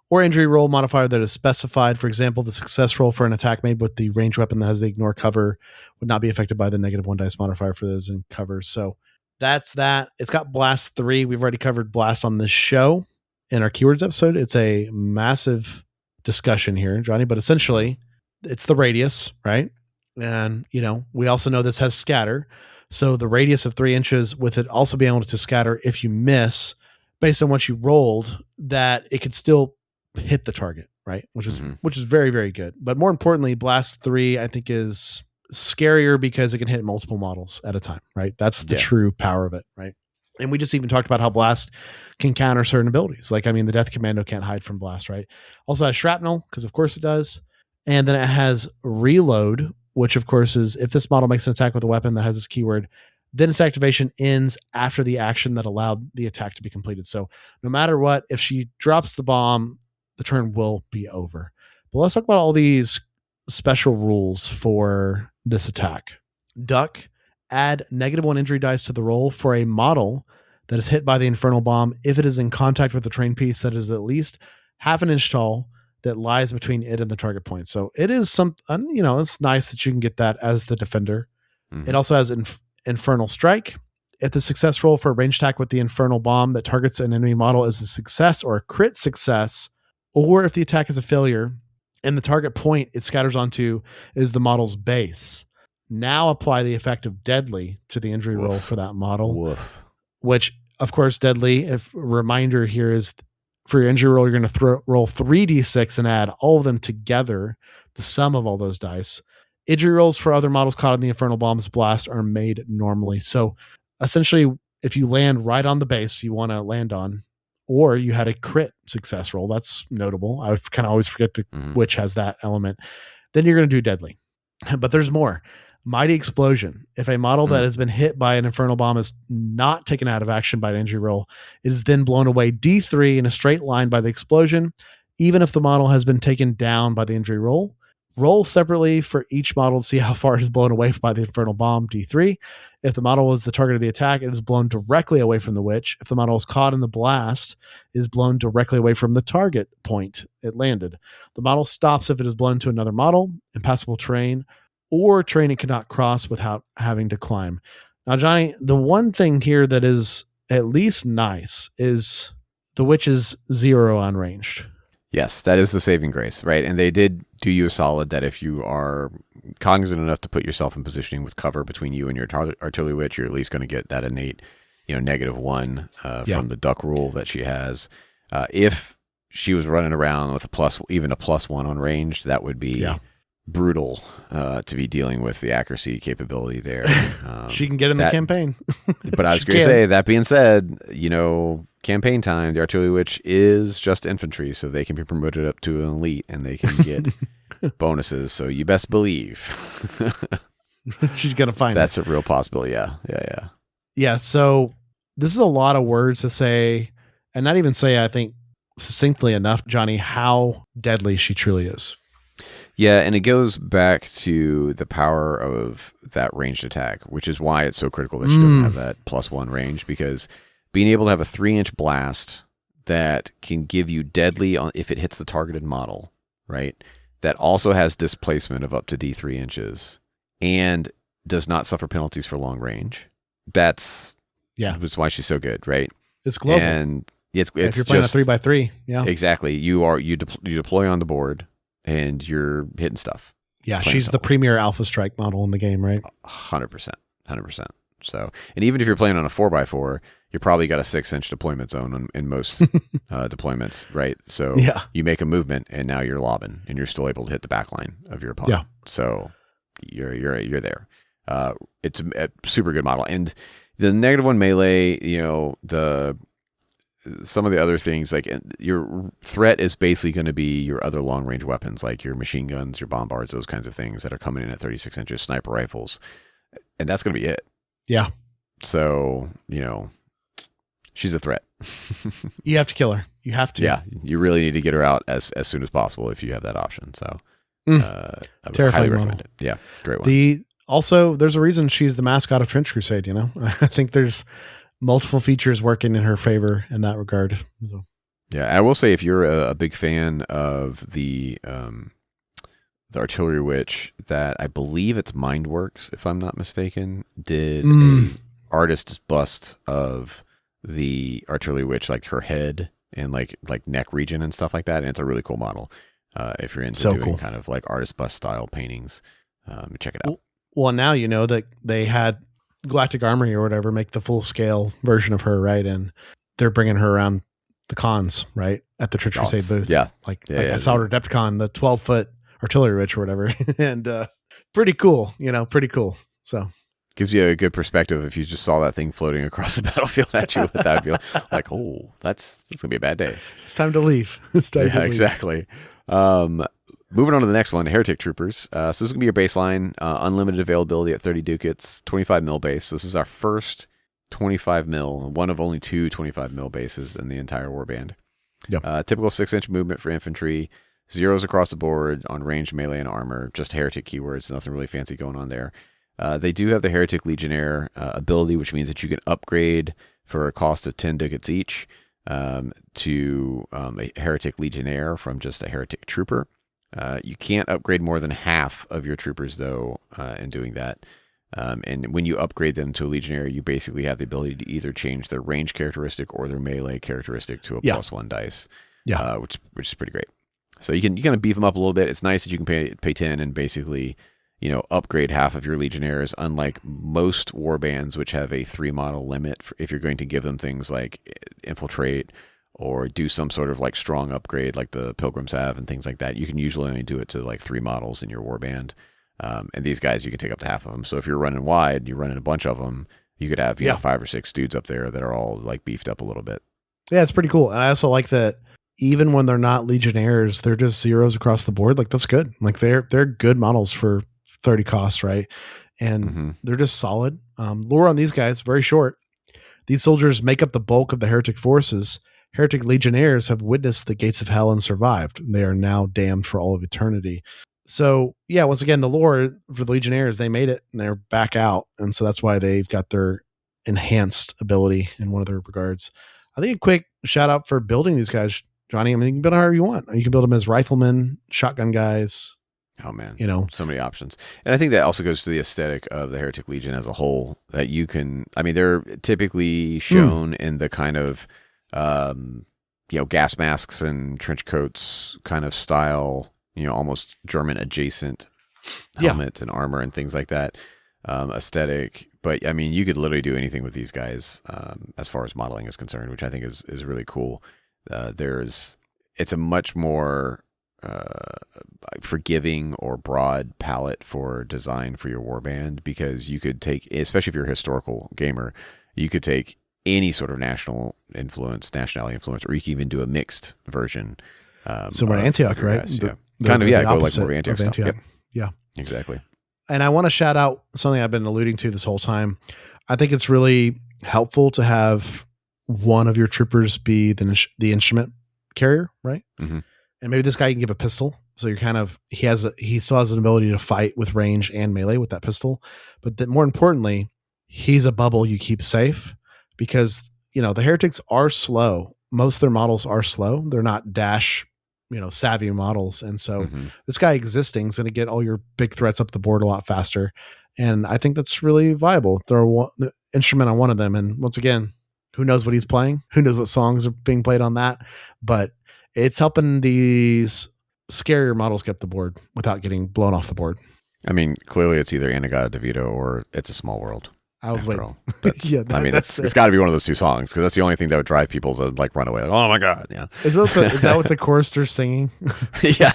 or injury roll modifier that is specified. For example, the success roll for an attack made with the range weapon that has the ignore cover would not be affected by the -1 dice modifier for those in covers. So that's that. It's got blast 3. We've already covered blast on this show in our keywords episode. It's a massive discussion here, Johnny, but essentially it's the radius, right? And, we also know this has scatter. So the radius of 3 inches with it also being able to scatter if you miss based on what you rolled, that it could still hit the target, right? Which is very, very good. But more importantly, blast 3 I think is scarier because it can hit multiple models at a time, right? That's the true power of it, right? And we just even talked about how blast can counter certain abilities. Like, the death commando can't hide from blast, right? Also has shrapnel, because of course it does. And then it has reload, which of course is if this model makes an attack with a weapon that has this keyword, then its activation ends after the action that allowed the attack to be completed. So no matter what, if she drops the bomb, the turn will be over. But let's talk about all these special rules for this attack. Duck, add -1 injury dice to the roll for a model that is hit by the infernal bomb if it is in contact with a terrain piece that is at least half an inch tall that lies between it and the target point. So it is it's nice that you can get that as the defender. Mm-hmm. It also has infernal strike. If the success roll for a range attack with the infernal bomb that targets an enemy model is a success or a crit success, or if the attack is a failure and the target point it scatters onto is the model's base, now apply the effect of deadly to the injury roll for that model, which of course deadly, if reminder here is for your injury roll, you're going to roll 3d6 and add all of them together, the sum of all those dice. Injury rolls for other models caught in the infernal bomb's blast are made normally. So essentially, if you land right on the base you want to land on, or you had a crit success roll, that's notable. I kind of always forget which has that element. Then you're going to do deadly. But there's more. Mighty explosion. If a model that has been hit by an infernal bomb is not taken out of action by an injury roll, it is then blown away D3 in a straight line by the explosion, even if the model has been taken down by the injury roll. Roll separately for each model to see how far it is blown away by the infernal bomb, D3. If the model was the target of the attack, it is blown directly away from the witch. If the model is caught in the blast, it is blown directly away from the target point it landed. The model stops if it is blown to another model, impassable terrain, or terrain it cannot cross without having to climb. Now, Johnny, the one thing here that is at least nice is the witch is 0 unranged. Yes, that is the saving grace, right? And they did do you a solid that if you are cognizant enough to put yourself in positioning with cover between you and your artillery witch, you're at least going to get that innate, -1 from the duck rule that she has. If she was running around with even a +1 on range, that would be brutal to be dealing with the accuracy capability there. She can get in the campaign. But I was going to say, that being said, campaign time, the artillery witch is just infantry, so they can be promoted up to an elite and they can get bonuses. So you best believe she's going to find that's it. A real possibility. Yeah. So this is a lot of words to say, and not even say, I think, succinctly enough, Johnny, how deadly she truly is. Yeah, and it goes back to the power of that ranged attack, which is why it's so critical that she doesn't have that +1 range, because being able to have a 3-inch blast that can give you deadly if it hits the targeted model, right? That also has displacement of up to D3 inches and does not suffer penalties for long range. That's why she's so good, right? It's global. And it's if you're playing just, a 3x3, exactly. You deploy on the board and you're hitting stuff. Yeah, she's the premier Alpha Strike model in the game, right? 100%. So, and even if you're playing on a 4x4, you probably got a 6-inch deployment zone in most deployments, right? So you make a movement and now you're lobbing and you're still able to hit the back line of your opponent. Yeah. So you're there. It's a super good model. And the -1 melee, some of the other things, like your threat is basically going to be your other long range weapons, like your machine guns, your bombards, those kinds of things that are coming in at 36 inches, sniper rifles. And that's going to be it. Yeah. So, she's a threat. You have to kill her. You have to. Yeah. You really need to get her out as soon as possible if you have that option. So, I would highly recommend it. Yeah. Great one. Also, there's a reason she's the mascot of Trench Crusade, I think there's multiple features working in her favor in that regard. So. Yeah, I will say, if you're a big fan of the artillery witch, that I believe it's Mindworks, if I'm not mistaken, did a artist's bust of the artillery witch, like her head and like neck region and stuff like that, and it's a really cool model. If you're into doing kind of like artist bust style paintings, check it out. Well, now you know that they had Galactic Armory or whatever make the full scale version of her, right? And they're bringing her around the cons, right, at the Trench Crusade booth. Yeah, I saw her at Adepticon, the 12-foot artillery witch or whatever, and pretty cool, pretty cool. So gives you a good perspective if you just saw that thing floating across the battlefield at you. That would be like, oh, that's gonna be a bad day. It's time to leave. Exactly. Moving on to the next one, Heretic Troopers. So this is going to be your baseline, unlimited availability at 30 ducats, 25 mil base. So this is our first 25 mil, one of only 2 25 mil bases in the entire warband. Yep. Typical 6-inch movement for infantry, zeros across the board on range, melee, and armor. Just Heretic keywords, nothing really fancy going on there. They do have the Heretic Legionnaire ability, which means that you can upgrade for a cost of 10 ducats each to a Heretic Legionnaire from just a Heretic Trooper. You can't upgrade more than half of your troopers, though, in doing that. And when you upgrade them to a Legionnaire, you basically have the ability to either change their range characteristic or their melee characteristic to a +1 dice, which is pretty great. So you can kind of beef them up a little bit. It's nice that you can pay 10 and basically, upgrade half of your Legionnaires, unlike most warbands, which have a 3 model limit if you're going to give them things like infiltrate or do some sort of like strong upgrade like the Pilgrims have and things like that. You can usually only do it to like 3 models in your warband. And these guys, you can take up to half of them. So if you're running wide, you're running a bunch of them, you could have 5 or 6 dudes up there that are all like beefed up a little bit. Yeah, it's pretty cool. And I also like that even when they're not Legionnaires, they're just zeros across the board. Like, that's good. Like, they're good models for 30 costs, right? And they're just solid. Lore on these guys, very short. These soldiers make up the bulk of the Heretic forces. Heretic Legionnaires have witnessed the gates of hell and survived. They are now damned for all of eternity. So, yeah, once again, the lore for the Legionnaires, they made it and they're back out. And so that's why they've got their enhanced ability in one of their regards. I think a quick shout out for building these guys, Johnny. I mean, you can build them however you want. You can build them as riflemen, shotgun guys. Oh, man. So many options. And I think that also goes to the aesthetic of the Heretic Legion as a whole, that you can, I mean, they're typically shown in the kind of, gas masks and trench coats kind of style almost German adjacent helmet and armor and things like that, aesthetic. But I mean, you could literally do anything with these guys as far as modeling is concerned, which I think is really cool. It's a much more forgiving or broad palette for design for your warband, because you could take, especially if you're a historical gamer, you could take any sort of nationality influence, or you can even do a mixed version. So we're Antioch, right? Yeah. Go like more Antioch stuff. Antioch. Yep. Yeah. Exactly. And I want to shout out something I've been alluding to this whole time. I think it's really helpful to have one of your troopers be the instrument carrier, right? Mm-hmm. And maybe this guy can give a pistol. So you're he still has an ability to fight with range and melee with that pistol. But more importantly, he's a bubble you keep safe, because, the heretics are slow. Most of their models are slow. They're not dash, savvy models. And so this guy existing is going to get all your big threats up the board a lot faster. And I think that's really viable. Throw the instrument on one of them. And once again, who knows what he's playing? Who knows what songs are being played on that? But it's helping these scarier models get up the board without getting blown off the board. I mean, clearly it's either Inagata DeVito or It's a Small World. I was waiting. Yeah, it's got to be one of those two songs, because that's the only thing that would drive people to like run away. Like, oh my god, yeah. Is that what the chorister's singing? Yeah,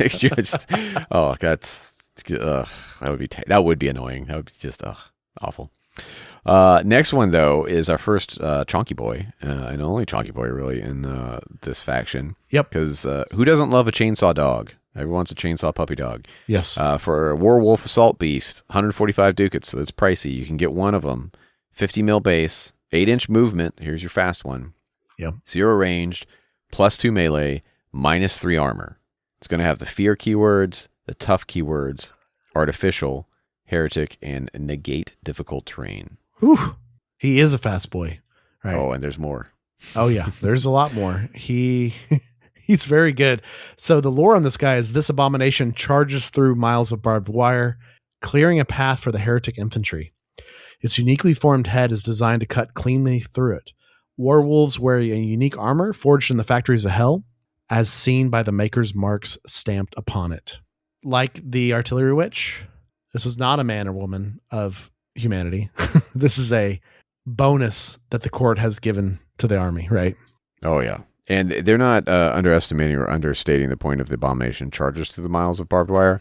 just, oh, that's that would be annoying. That would be just awful. Next one though is our first chonky boy, and only chonky boy really in this faction. Yep. Because who doesn't love a chainsaw dog? Everyone wants a chainsaw puppy dog. Yes. For a Werewolf Assault Beast, 145 ducats, so it's pricey. You can get one of them, 50 mil base, 8-inch movement. Here's your fast one. Yep. 0 ranged, +2 melee, -3 armor. It's going to have the fear keywords, the tough keywords, artificial, heretic, and negate difficult terrain. Whew. He is a fast boy. Right. Oh, and there's more. Oh yeah, there's a lot more. He's very good. So the lore on this guy is this abomination charges through miles of barbed wire, clearing a path for the heretic infantry. Its uniquely formed head is designed to cut cleanly through it. Werewolves wear a unique armor forged in the factories of hell, as seen by the maker's marks stamped upon it. Like the artillery witch, this was not a man or woman of humanity. This is a bonus that the court has given to the army, right? Oh yeah. And they're not underestimating or understating the point of the abomination charges through the miles of barbed wire.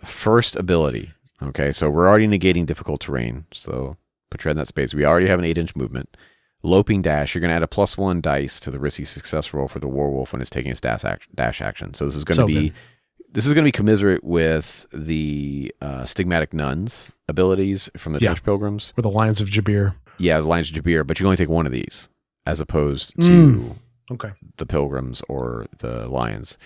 First ability. Okay, so we're already negating difficult terrain. So put tread in that space. We already have an 8-inch movement. Loping dash. You're going to add a +1 dice to the risky success roll for the werewolf when it's taking its dash action. So this is going to be good. This is going to be commiserate with the stigmatic nuns abilities from the Dutch pilgrims, or the Lions of Jabir. Yeah, the Lions of Jabir, but you can only take one of these as opposed to the pilgrims or the lions.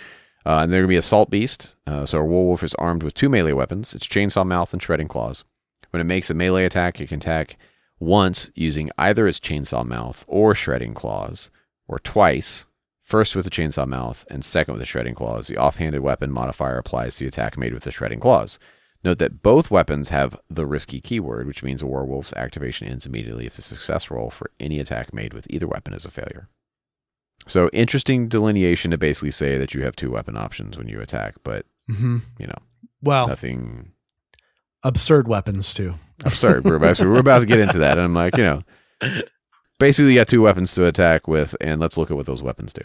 And they're going to be assault beast. So a werewolf is armed with 2 melee weapons. It's chainsaw mouth and shredding claws. When it makes a melee attack, it can attack once using either its chainsaw mouth or shredding claws, or twice, first with the chainsaw mouth and second with the shredding claws. The offhanded weapon modifier applies to the attack made with the shredding claws. Note that both weapons have the risky keyword, which means a werewolf's activation ends immediately if the success roll for any attack made with either weapon is a failure. So interesting delineation to basically say that you have 2 weapon options when you attack, but nothing absurd weapons too. Absurd. We're about to get into that, and I'm like, basically you got 2 weapons to attack with, and let's look at what those weapons do.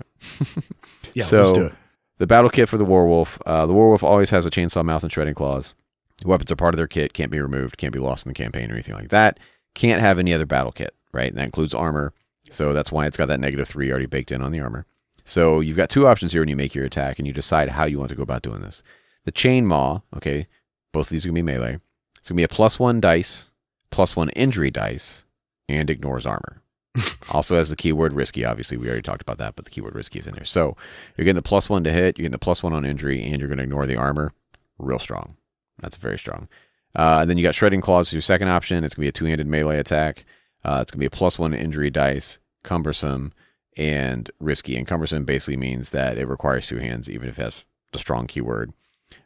So, let's do it. The battle kit for the werewolf. The werewolf always has a chainsaw mouth and shredding claws. The weapons are part of their kit, can't be removed, can't be lost in the campaign or anything like that. Can't have any other battle kit, right? And that includes armor. So that's why it's got that -3 already baked in on the armor. So you've got 2 options here when you make your attack, and you decide how you want to go about doing this. The chain maw, okay, both of these are going to be melee. It's going to be a +1 dice, +1 injury dice, and ignores armor. Also has the keyword risky. Obviously, we already talked about that, but the keyword risky is in there. So you're getting the +1 to hit, you're getting the +1 on injury, and you're going to ignore the armor. Real strong. That's very strong. And then you got shredding claws as your second option. It's going to be a 2-handed melee attack. It's going to be a +1 injury dice, cumbersome, and risky. And cumbersome basically means that it requires 2 hands, even if it has the strong keyword.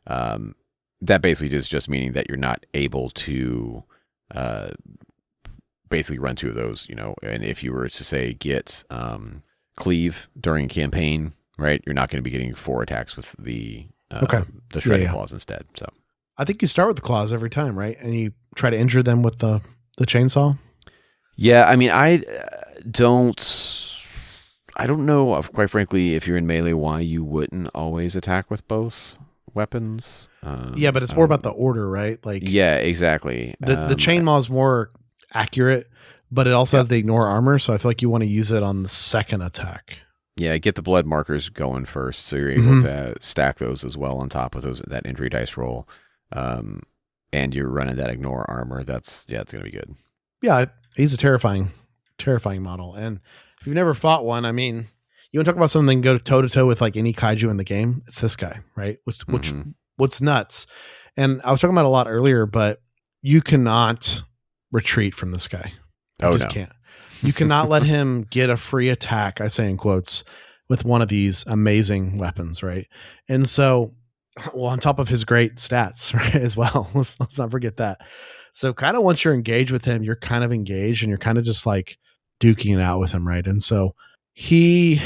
That basically is just meaning that you're not able to basically run 2 of those, and if you were to say get cleave during campaign, right? You're not going to be getting 4 attacks with the Okay. shredding claws instead. So I think you start with the claws every time, right? And you try to injure them with the chainsaw. yeah, I mean, I don't know, quite frankly, if you're in melee, why you wouldn't always attack with both weapons. Yeah, but it's more about the order, right? Like, yeah, exactly. The chainmaw is more accurate, but it also has the ignore armor, so I feel like you want to use it on the second attack. Yeah, get the blood markers going first, so you're able to stack those as well on top of that injury dice roll, and you're running that ignore armor. It's going to be good. Yeah, he's a terrifying model, and if you've never fought one, I mean, you want to talk about something that can go toe to toe with like any kaiju in the game? It's this guy, right? What's nuts? And I was talking about it a lot earlier, but you cannot retreat from this guy. You can't. You cannot let him get a free attack, I say in quotes, with one of these amazing weapons, right? And so, well, on top of his great stats, right, as well, let's not forget that. So kind of once you're engaged with him, you're kind of engaged and you're kind of just like duking it out with him, right? And so he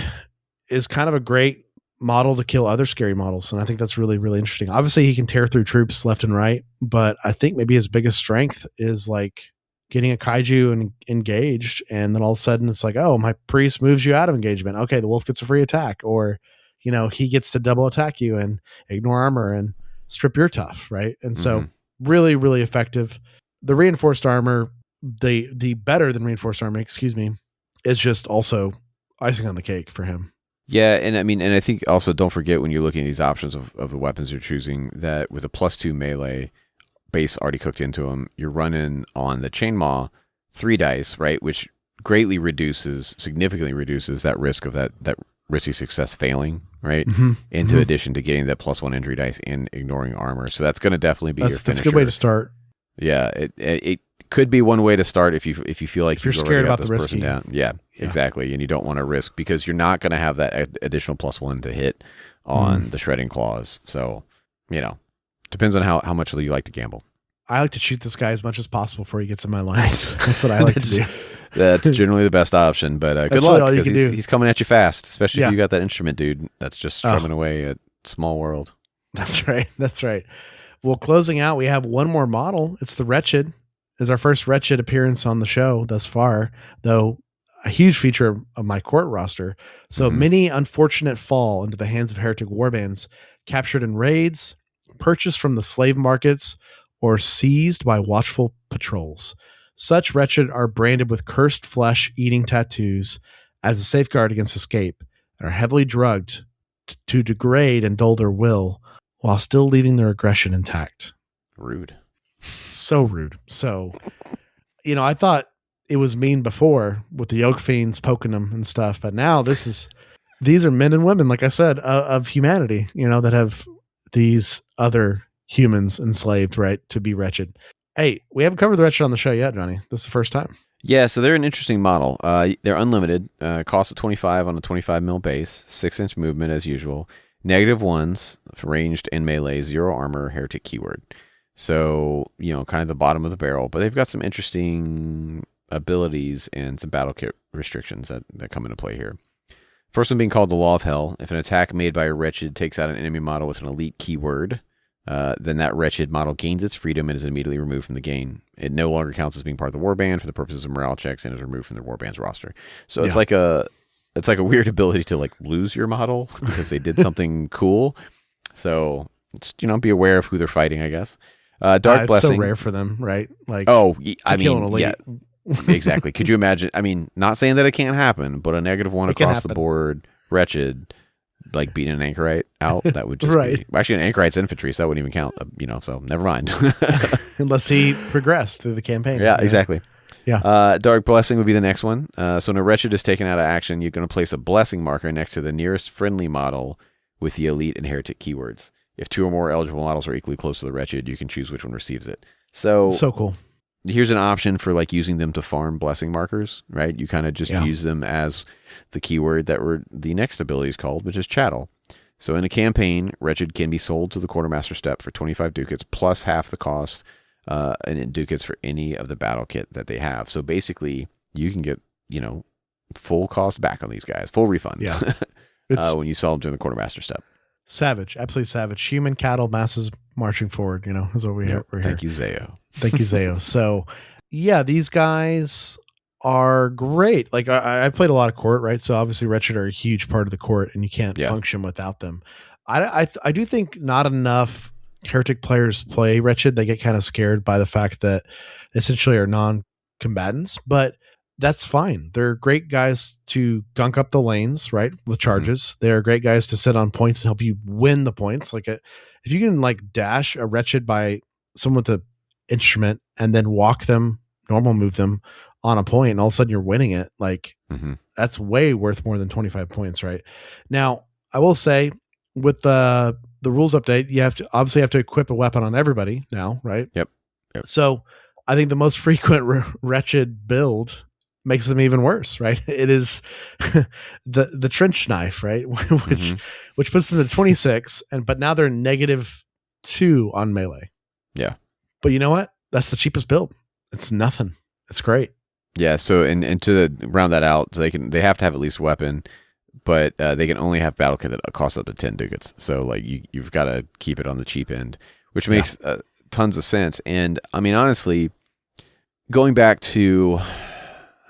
is kind of a great model to kill other scary models. And I think that's really, really interesting. Obviously, he can tear through troops left and right, but I think maybe his biggest strength is like getting a kaiju and engaged, and then all of a sudden it's like, oh, my priest moves you out of engagement. Okay, the wolf gets a free attack, or he gets to double attack you and ignore armor and strip your tough, right? And so really, really effective. The reinforced armor, the better than reinforced armor, is just also icing on the cake for him. Yeah, and I mean, and I think also don't forget when you're looking at these options of the weapons you're choosing that with a +2 melee base already cooked into them, you're running on the chainmaw 3 dice, right? Which significantly reduces that risk of that risky success failing, right? Into addition to getting that +1 injury dice and ignoring armor. So that's going to definitely be your finisher. That's a good way to start. Yeah, it could be one way to start if you feel like you're scared about the person down. Yeah, exactly. And you don't want to risk because you're not going to have that additional +1 to hit on the shredding claws. So, depends on how much you like to gamble. I like to shoot this guy as much as possible before he gets in my lines. That's what I like to do. That's generally the best option, but good luck because he's coming at you fast, especially if you got that instrument dude that's just strumming away at Small World. That's right. Well, closing out, we have one more model. It's the Wretched. It's our first Wretched appearance on the show thus far, though a huge feature of my court roster. So many unfortunate fall into the hands of heretic warbands, captured in raids, purchased from the slave markets, or seized by watchful patrols. Such Wretched are branded with cursed flesh-eating tattoos as a safeguard against escape, and are heavily drugged to degrade and dull their will, while still leaving their aggression intact. Rude. So rude. So, I thought it was mean before with the yoke fiends poking them and stuff, but now these are men and women, like I said, of humanity, that have these other humans enslaved, right, to be wretched. Hey, we haven't covered the Wretched on the show yet, Johnny. This is the first time. Yeah, so they're an interesting model. They're unlimited, cost of 25 on a 25 mil base, 6-inch movement as usual, -1s, ranged and melee, 0 armor, heretic keyword. So, kind of the bottom of the barrel, but they've got some interesting abilities and some battle kit restrictions that come into play here. First one being called the Law of Hell. If an attack made by a Wretched takes out an enemy model with an elite keyword, then that Wretched model gains its freedom and is immediately removed from the game. It no longer counts as being part of the warband for the purposes of morale checks and is removed from the warband's roster. So it's like a weird ability to like lose your model because they did something cool. So it's, be aware of who they're fighting, I guess. Dark Blessing. It's so rare for them, right? Like, yeah, exactly. Could you imagine? I mean, not saying that it can't happen, but a -1 across the board, Wretched, like beating an anchorite out, that would just be, actually an anchorite's infantry, so that wouldn't even count, so never mind. Unless he progressed through the campaign. Yeah, exactly. Yeah. Dark Blessing would be the next one. So when a Wretched is taken out of action, you're going to place a blessing marker next to the nearest friendly model with the elite and heretic keywords. If 2 or more eligible models are equally close to the Wretched, you can choose which one receives it. So cool. Here's an option for like using them to farm blessing markers, right? You kind of just use them as the keyword that the next ability is called, which is chattel. So in a campaign, Wretched can be sold to the quartermaster step for 25 ducats plus half the cost, and in ducats for any of the battle kit that they have. So basically, you can get full cost back on these guys, full refund. Yeah. It's when you saw him doing the quartermaster step. savage, absolutely savage. Human cattle masses marching forward, is what we're here. Thank you, Zayo. Thank you, Zayo. So, yeah, these guys are great. Like I played a lot of court, right? So obviously Wretched are a huge part of the court, and you can't function without them. I do think not enough Heretic players play Wretched. They get kind of scared by the fact that essentially are non-combatants, but that's fine. They're great guys to gunk up the lanes, right? With charges. Mm-hmm. They're great guys to sit on points and help you win the points. Like if you can like dash a Wretched by someone with an instrument and then walk them, normal move them on a point, and all of a sudden you're winning it. Like that's way worth more than 25 points, right? Now, I will say with the rules update, you have to equip a weapon on everybody now, right? Yep. So I think the most frequent Wretched build makes them even worse, right? It is the trench knife, right? which puts them to 26, but now they're -2 on melee. Yeah. But you know what? That's the cheapest build. It's nothing. It's great. Yeah. So and to round that out, so they have to have at least weapon, but they can only have battle kit that costs up to 10 ducats. So like you've got to keep it on the cheap end, which makes tons of sense. And I mean, honestly, going back to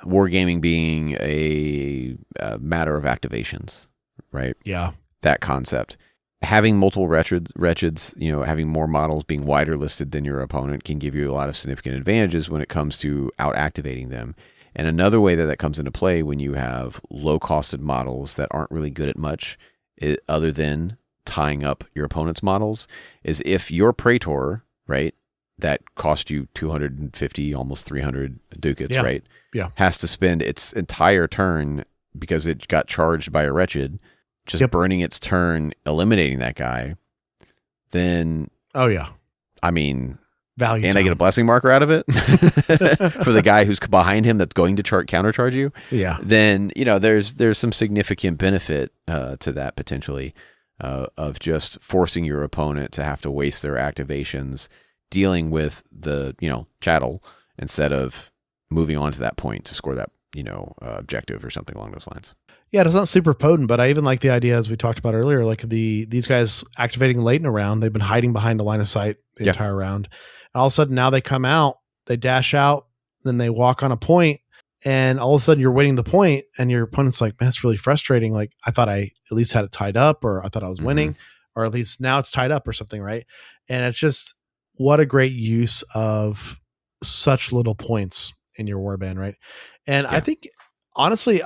wargaming being a matter of activations, right? Yeah. That concept. Having multiple wretcheds, having more models being wider listed than your opponent can give you a lot of significant advantages when it comes to out activating them. And another way that comes into play when you have low costed models that aren't really good at much other than tying up your opponent's models is if your Praetor, right, that cost you 250, almost 300 ducats, right? Yeah. Has to spend its entire turn because it got charged by a Wretched, just burning its turn, eliminating that guy. Then, I mean, value, and I get a blessing marker out of it for the guy who's behind him that's going to countercharge you. Yeah. Then there's some significant benefit to that potentially of just forcing your opponent to have to waste their activations dealing with the chattel instead of moving on to that point to score that objective or something along those lines. Yeah, it's not super potent, but I even like the idea, as we talked about earlier, like these guys activating late in a round. They've been hiding behind a line of sight the entire round. And all of a sudden now they come out, they dash out, then they walk on a point, and all of a sudden you're winning the point, and your opponent's like, man, it's really frustrating. Like I thought I at least had it tied up, or I thought I was winning, or at least now it's tied up or something, right? And it's just what a great use of such little points in your warband, right? And I think, honestly,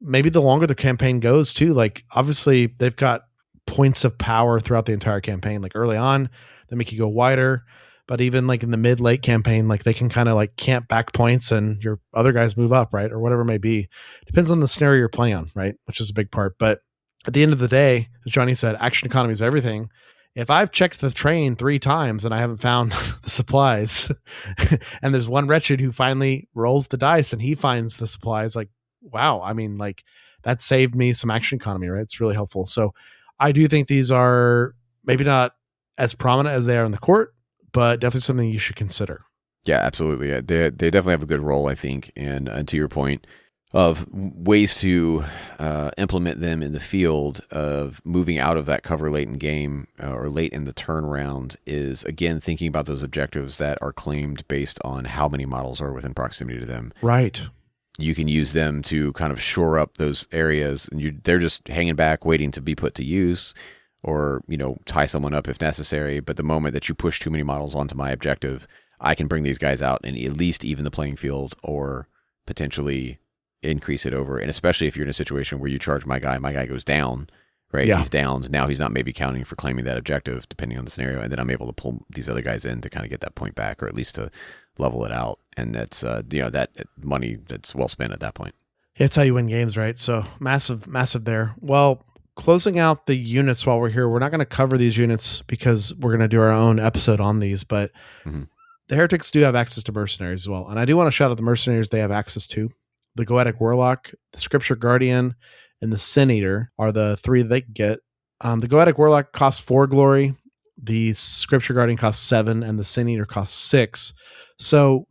maybe the longer the campaign goes too, like obviously they've got points of power throughout the entire campaign. Like early on, they make you go wider, but even like in the mid-late campaign, like they can kind of like camp back points and your other guys move up, right? Or whatever it may be. Depends on the scenario you're playing on, right? Which is a big part. But at the end of the day, as Johnny said, action economy is everything. If I've checked the train 3 times and I haven't found the supplies and there's one Wretched who finally rolls the dice and he finds the supplies, like, wow. I mean, like that saved me some action economy, right? It's really helpful. So I do think these are maybe not as prominent as they are in the court, but definitely something you should consider. Yeah, absolutely. Yeah, they definitely have a good role, I think. And to your point of ways to implement them in the field of moving out of that cover late in game or late in the turnaround is, again, thinking about those objectives that are claimed based on how many models are within proximity to them. Right. You can use them to kind of shore up those areas, and they're just hanging back, waiting to be put to use, or tie someone up if necessary. But the moment that you push too many models onto my objective, I can bring these guys out and at least even the playing field, or potentially increase it over. And especially if you're in a situation where you charge my guy goes down, right? Yeah. He's down. Now he's not maybe counting for claiming that objective, depending on the scenario, and then I'm able to pull these other guys in to kind of get that point back, or at least to level it out. And that's that money that's well spent at that point. It's how you win games, right? So massive there. Well, closing out the units while we're here, we're not going to cover these units because we're going to do our own episode on these, but the Heretics do have access to mercenaries as well. And I do want to shout out the mercenaries they have access to. The Goetic Warlock, the Scripture Guardian, and the Sin Eater are the 3 they can get. The Goetic Warlock costs 4 glory. The Scripture Guardian costs 7, and the Sin Eater costs 6. So,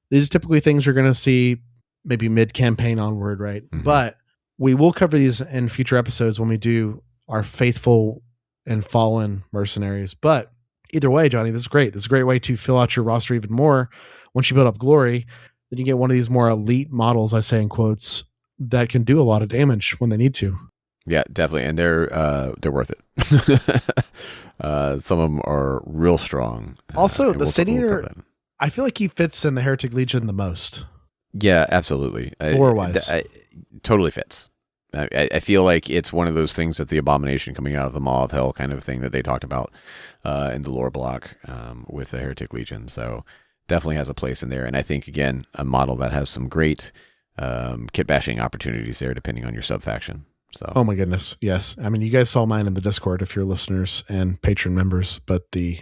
these are typically things you're going to see maybe mid-campaign onward, right? But we will cover these in future episodes when we do our faithful and fallen mercenaries. But either way, Johnny, this is great. This is a great way to fill out your roster even more. Once you build up glory, then you get one of these more elite models, I say in quotes, that can do a lot of damage when they need to. Yeah, definitely, and they're worth it. Some of them are real strong. Also, the Sin Eater, I feel like he fits in the Heretic Legion the most. Yeah, absolutely. Lore-wise. Totally fits. I feel like it's one of those things that's the abomination coming out of the Maw of Hell kind of thing that they talked about in the lore block with the Heretic Legion. So definitely has a place in there. And I think, again, a model that has some great kit bashing opportunities there depending on your sub-faction. So. Oh my goodness. Yes. I mean, you guys saw mine in the Discord if you're listeners and patron members, but a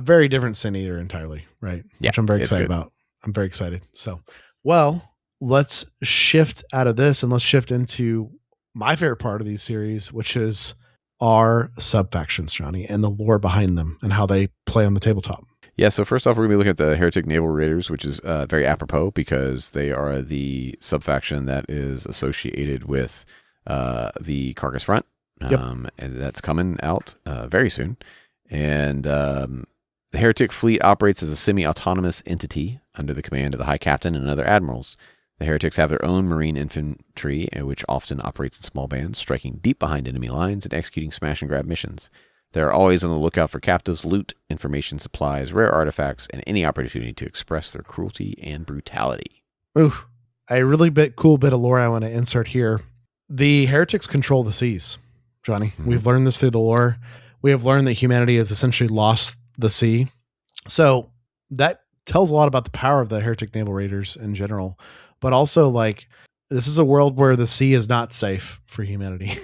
very different Sin Eater entirely, right? Yeah, which I'm very excited about. I'm very excited. So, well, let's shift out of this and let's shift into my favorite part of these series, which is our sub-factions, Johnny, and the lore behind them and how they play on the tabletop. Yeah, so first off, we're going to be looking at the Heretic Naval Raiders, which is very apropos because they are the sub-faction that is associated with the Carcass Front, and that's coming out very soon. And the Heretic fleet operates as a semi-autonomous entity under the command of the High Captain and other admirals. The Heretics have their own marine infantry, which often operates in small bands, striking deep behind enemy lines and executing smash-and-grab missions. They are always on the lookout for captives, loot, information, supplies, rare artifacts, and any opportunity to express their cruelty and brutality. Ooh, a really cool bit of lore I want to insert here. The Heretics control the seas, Johnny. Mm-hmm. We've learned this through the lore. We have learned that humanity has essentially lost the sea. So that tells a lot about the power of the Heretic Naval Raiders in general. But also, like, this is a world where the sea is not safe for humanity.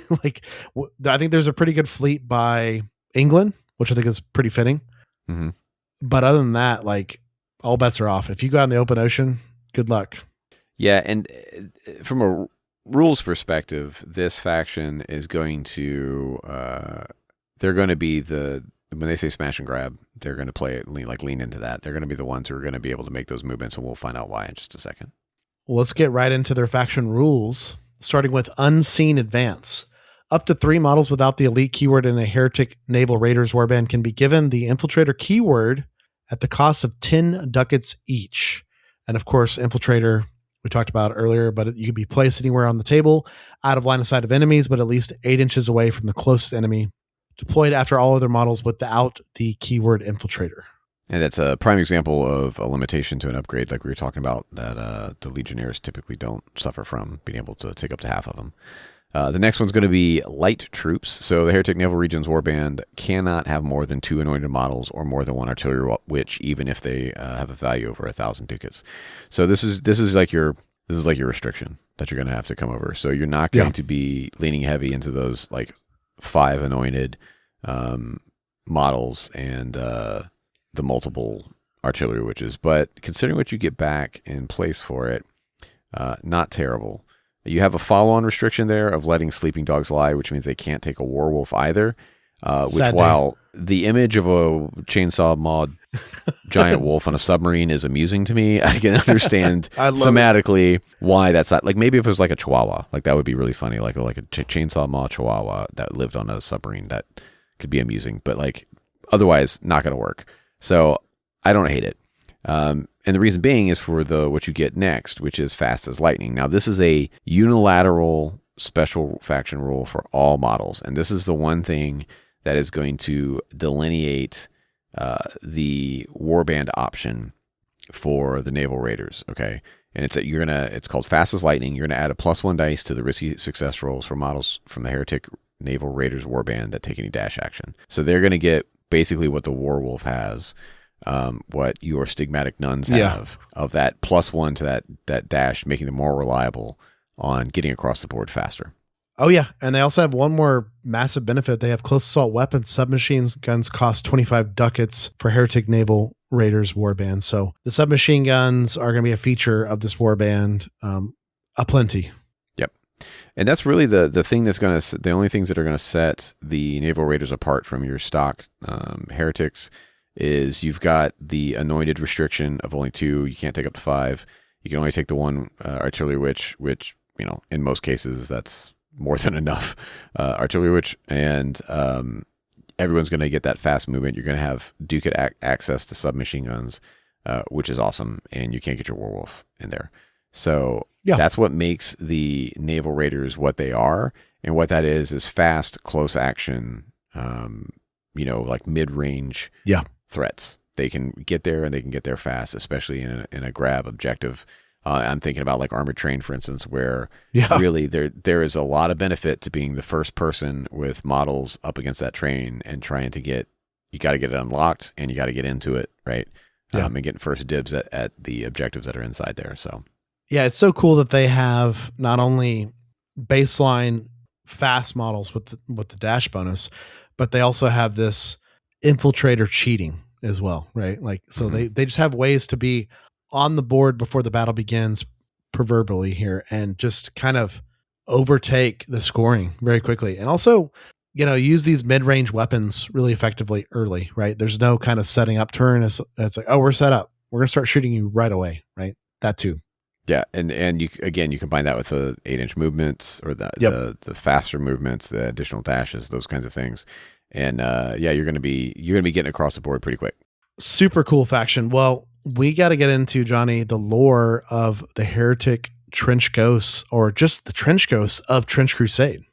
I think there's a pretty good fleet by England, which I think is pretty fitting. Mm-hmm. But other than that, like, all bets are off. If you go out in the open ocean, good luck. Yeah, and from a rules perspective, this faction is going to they're going to be when they say smash and grab, they're going to play it lean into that. They're going to be the ones who are going to be able to make those movements, and we'll find out why in just a second. Well, let's get right into their faction rules, starting with Unseen Advance. Up to 3 models without the elite keyword in a Heretic Naval Raiders warband can be given the Infiltrator keyword at the cost of 10 ducats each. And of course, Infiltrator, we talked about earlier, but you can be placed anywhere on the table, out of line of sight of enemies, but at least 8 inches away from the closest enemy. Deployed after all other models without the keyword Infiltrator. And that's a prime example of a limitation to an upgrade like we were talking about that the Legionnaires typically don't suffer from, being able to take up to half of them. The next one's going to be light troops. So the Heretic Naval Regions Warband cannot have more than 2 anointed models or more than 1 artillery witch, even if they have a value over 1,000 ducats. So this is like your restriction that you're going to have to come over. So you're not going to be leaning heavy into those like 5 anointed models and the multiple artillery witches. But considering what you get back in place for it, not terrible. You have a follow-on restriction there of letting sleeping dogs lie, which means they can't take a werewolf either. While the image of a chainsaw mawed giant wolf on a submarine is amusing to me, I can understand thematically why that's not. Like maybe if it was like a chihuahua, like that would be really funny. Like a chainsaw maw chihuahua that lived on a submarine, that could be amusing. But like otherwise, not going to work. So I don't hate it. And the reason being is for what you get next, which is fast as lightning. Now, this is a unilateral special faction rule for all models. And this is the one thing that is going to delineate the warband option for the Naval Raiders. Okay. And it's called fast as lightning. You're going to add a +1 dice to the risky success rolls for models from the Heretic Naval Raiders warband that take any dash action. So they're going to get basically what the Warwolf has. What your stigmatic nuns have of that +1 to that dash, making them more reliable on getting across the board faster. Oh yeah, and they also have one more massive benefit. They have close assault weapons. Submachine guns cost 25 ducats for Heretic Naval Raiders warband. So the submachine guns are going to be a feature of this warband aplenty. Yep, and that's really the thing that's going to the only things that are going to set the Naval Raiders apart from your stock heretics. Is you've got the anointed restriction of only 2. You can't take up to 5. You can only take the 1 artillery witch, which in most cases, that's more than enough artillery witch. And everyone's going to get that fast movement. You're going to have Duke access to submachine guns, which is awesome. And you can't get your Werewolf in there. So that's what makes the Naval Raiders what they are. And what that is fast, close action, like mid-range threats. They can get there and they can get there fast, especially in a grab objective. I'm thinking about like Armored Train, for instance, where really there is a lot of benefit to being the first person with models up against that train and trying to you got to get it unlocked and you got to get into it, right? And getting first dibs at the objectives that are inside there. So yeah, it's so cool that they have not only baseline fast models with the dash bonus, but they also have this infiltrator cheating as well, right? Like, so they just have ways to be on the board before the battle begins, proverbially here, and just kind of overtake the scoring very quickly. And also, use these mid-range weapons really effectively early, right? There's no kind of setting up turn. It's like, oh, we're set up. We're going to start shooting you right away, right? That too. Yeah, and you combine that with the 8-inch movements or the faster movements, the additional dashes, those kinds of things, and you're gonna be getting across the board pretty quick. Super cool faction. Well, we got to get into, Johnny, the lore of the Heretic Trench Ghosts, or just the Trench Ghosts of Trench Crusade.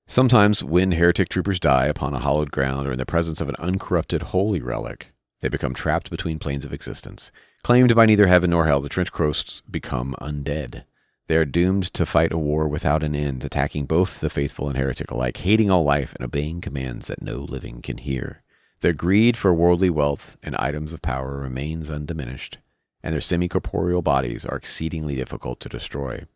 Sometimes when Heretic troopers die upon a hallowed ground or in the presence of an uncorrupted holy relic, they become trapped between planes of existence. Claimed by neither heaven nor hell, the Trench Ghosts become undead. They are doomed to fight a war without an end, attacking both the faithful and heretic alike, hating all life and obeying commands that no living can hear. Their greed for worldly wealth and items of power remains undiminished, and their semi-corporeal bodies are exceedingly difficult to destroy.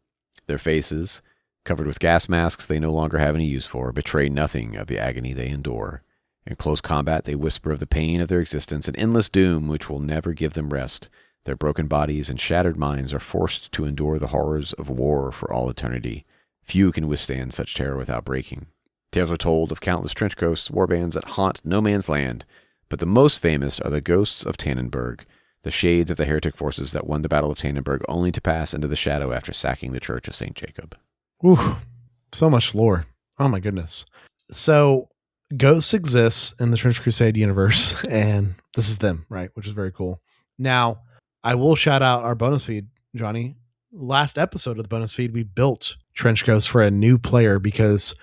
Their faces, covered with gas masks they no longer have any use for, betray nothing of the agony they endure. In close combat, they whisper of the pain of their existence, an endless doom which will never give them rest. Their broken bodies and shattered minds are forced to endure the horrors of war for all eternity. Few can withstand such terror without breaking. Tales are told of countless trench ghosts, warbands that haunt no man's land, but the most famous are the ghosts of Tannenberg, the shades of the heretic forces that won the Battle of Tannenberg only to pass into the shadow after sacking the Church of St. Jacob. Ooh, so much lore. Oh my goodness. So ghosts exist in the Trench Crusade universe, and this is them, right? Which is very cool. Now, I will shout out our bonus feed, Johnny. Last episode of the bonus feed, we built Trench Ghosts for a new player, because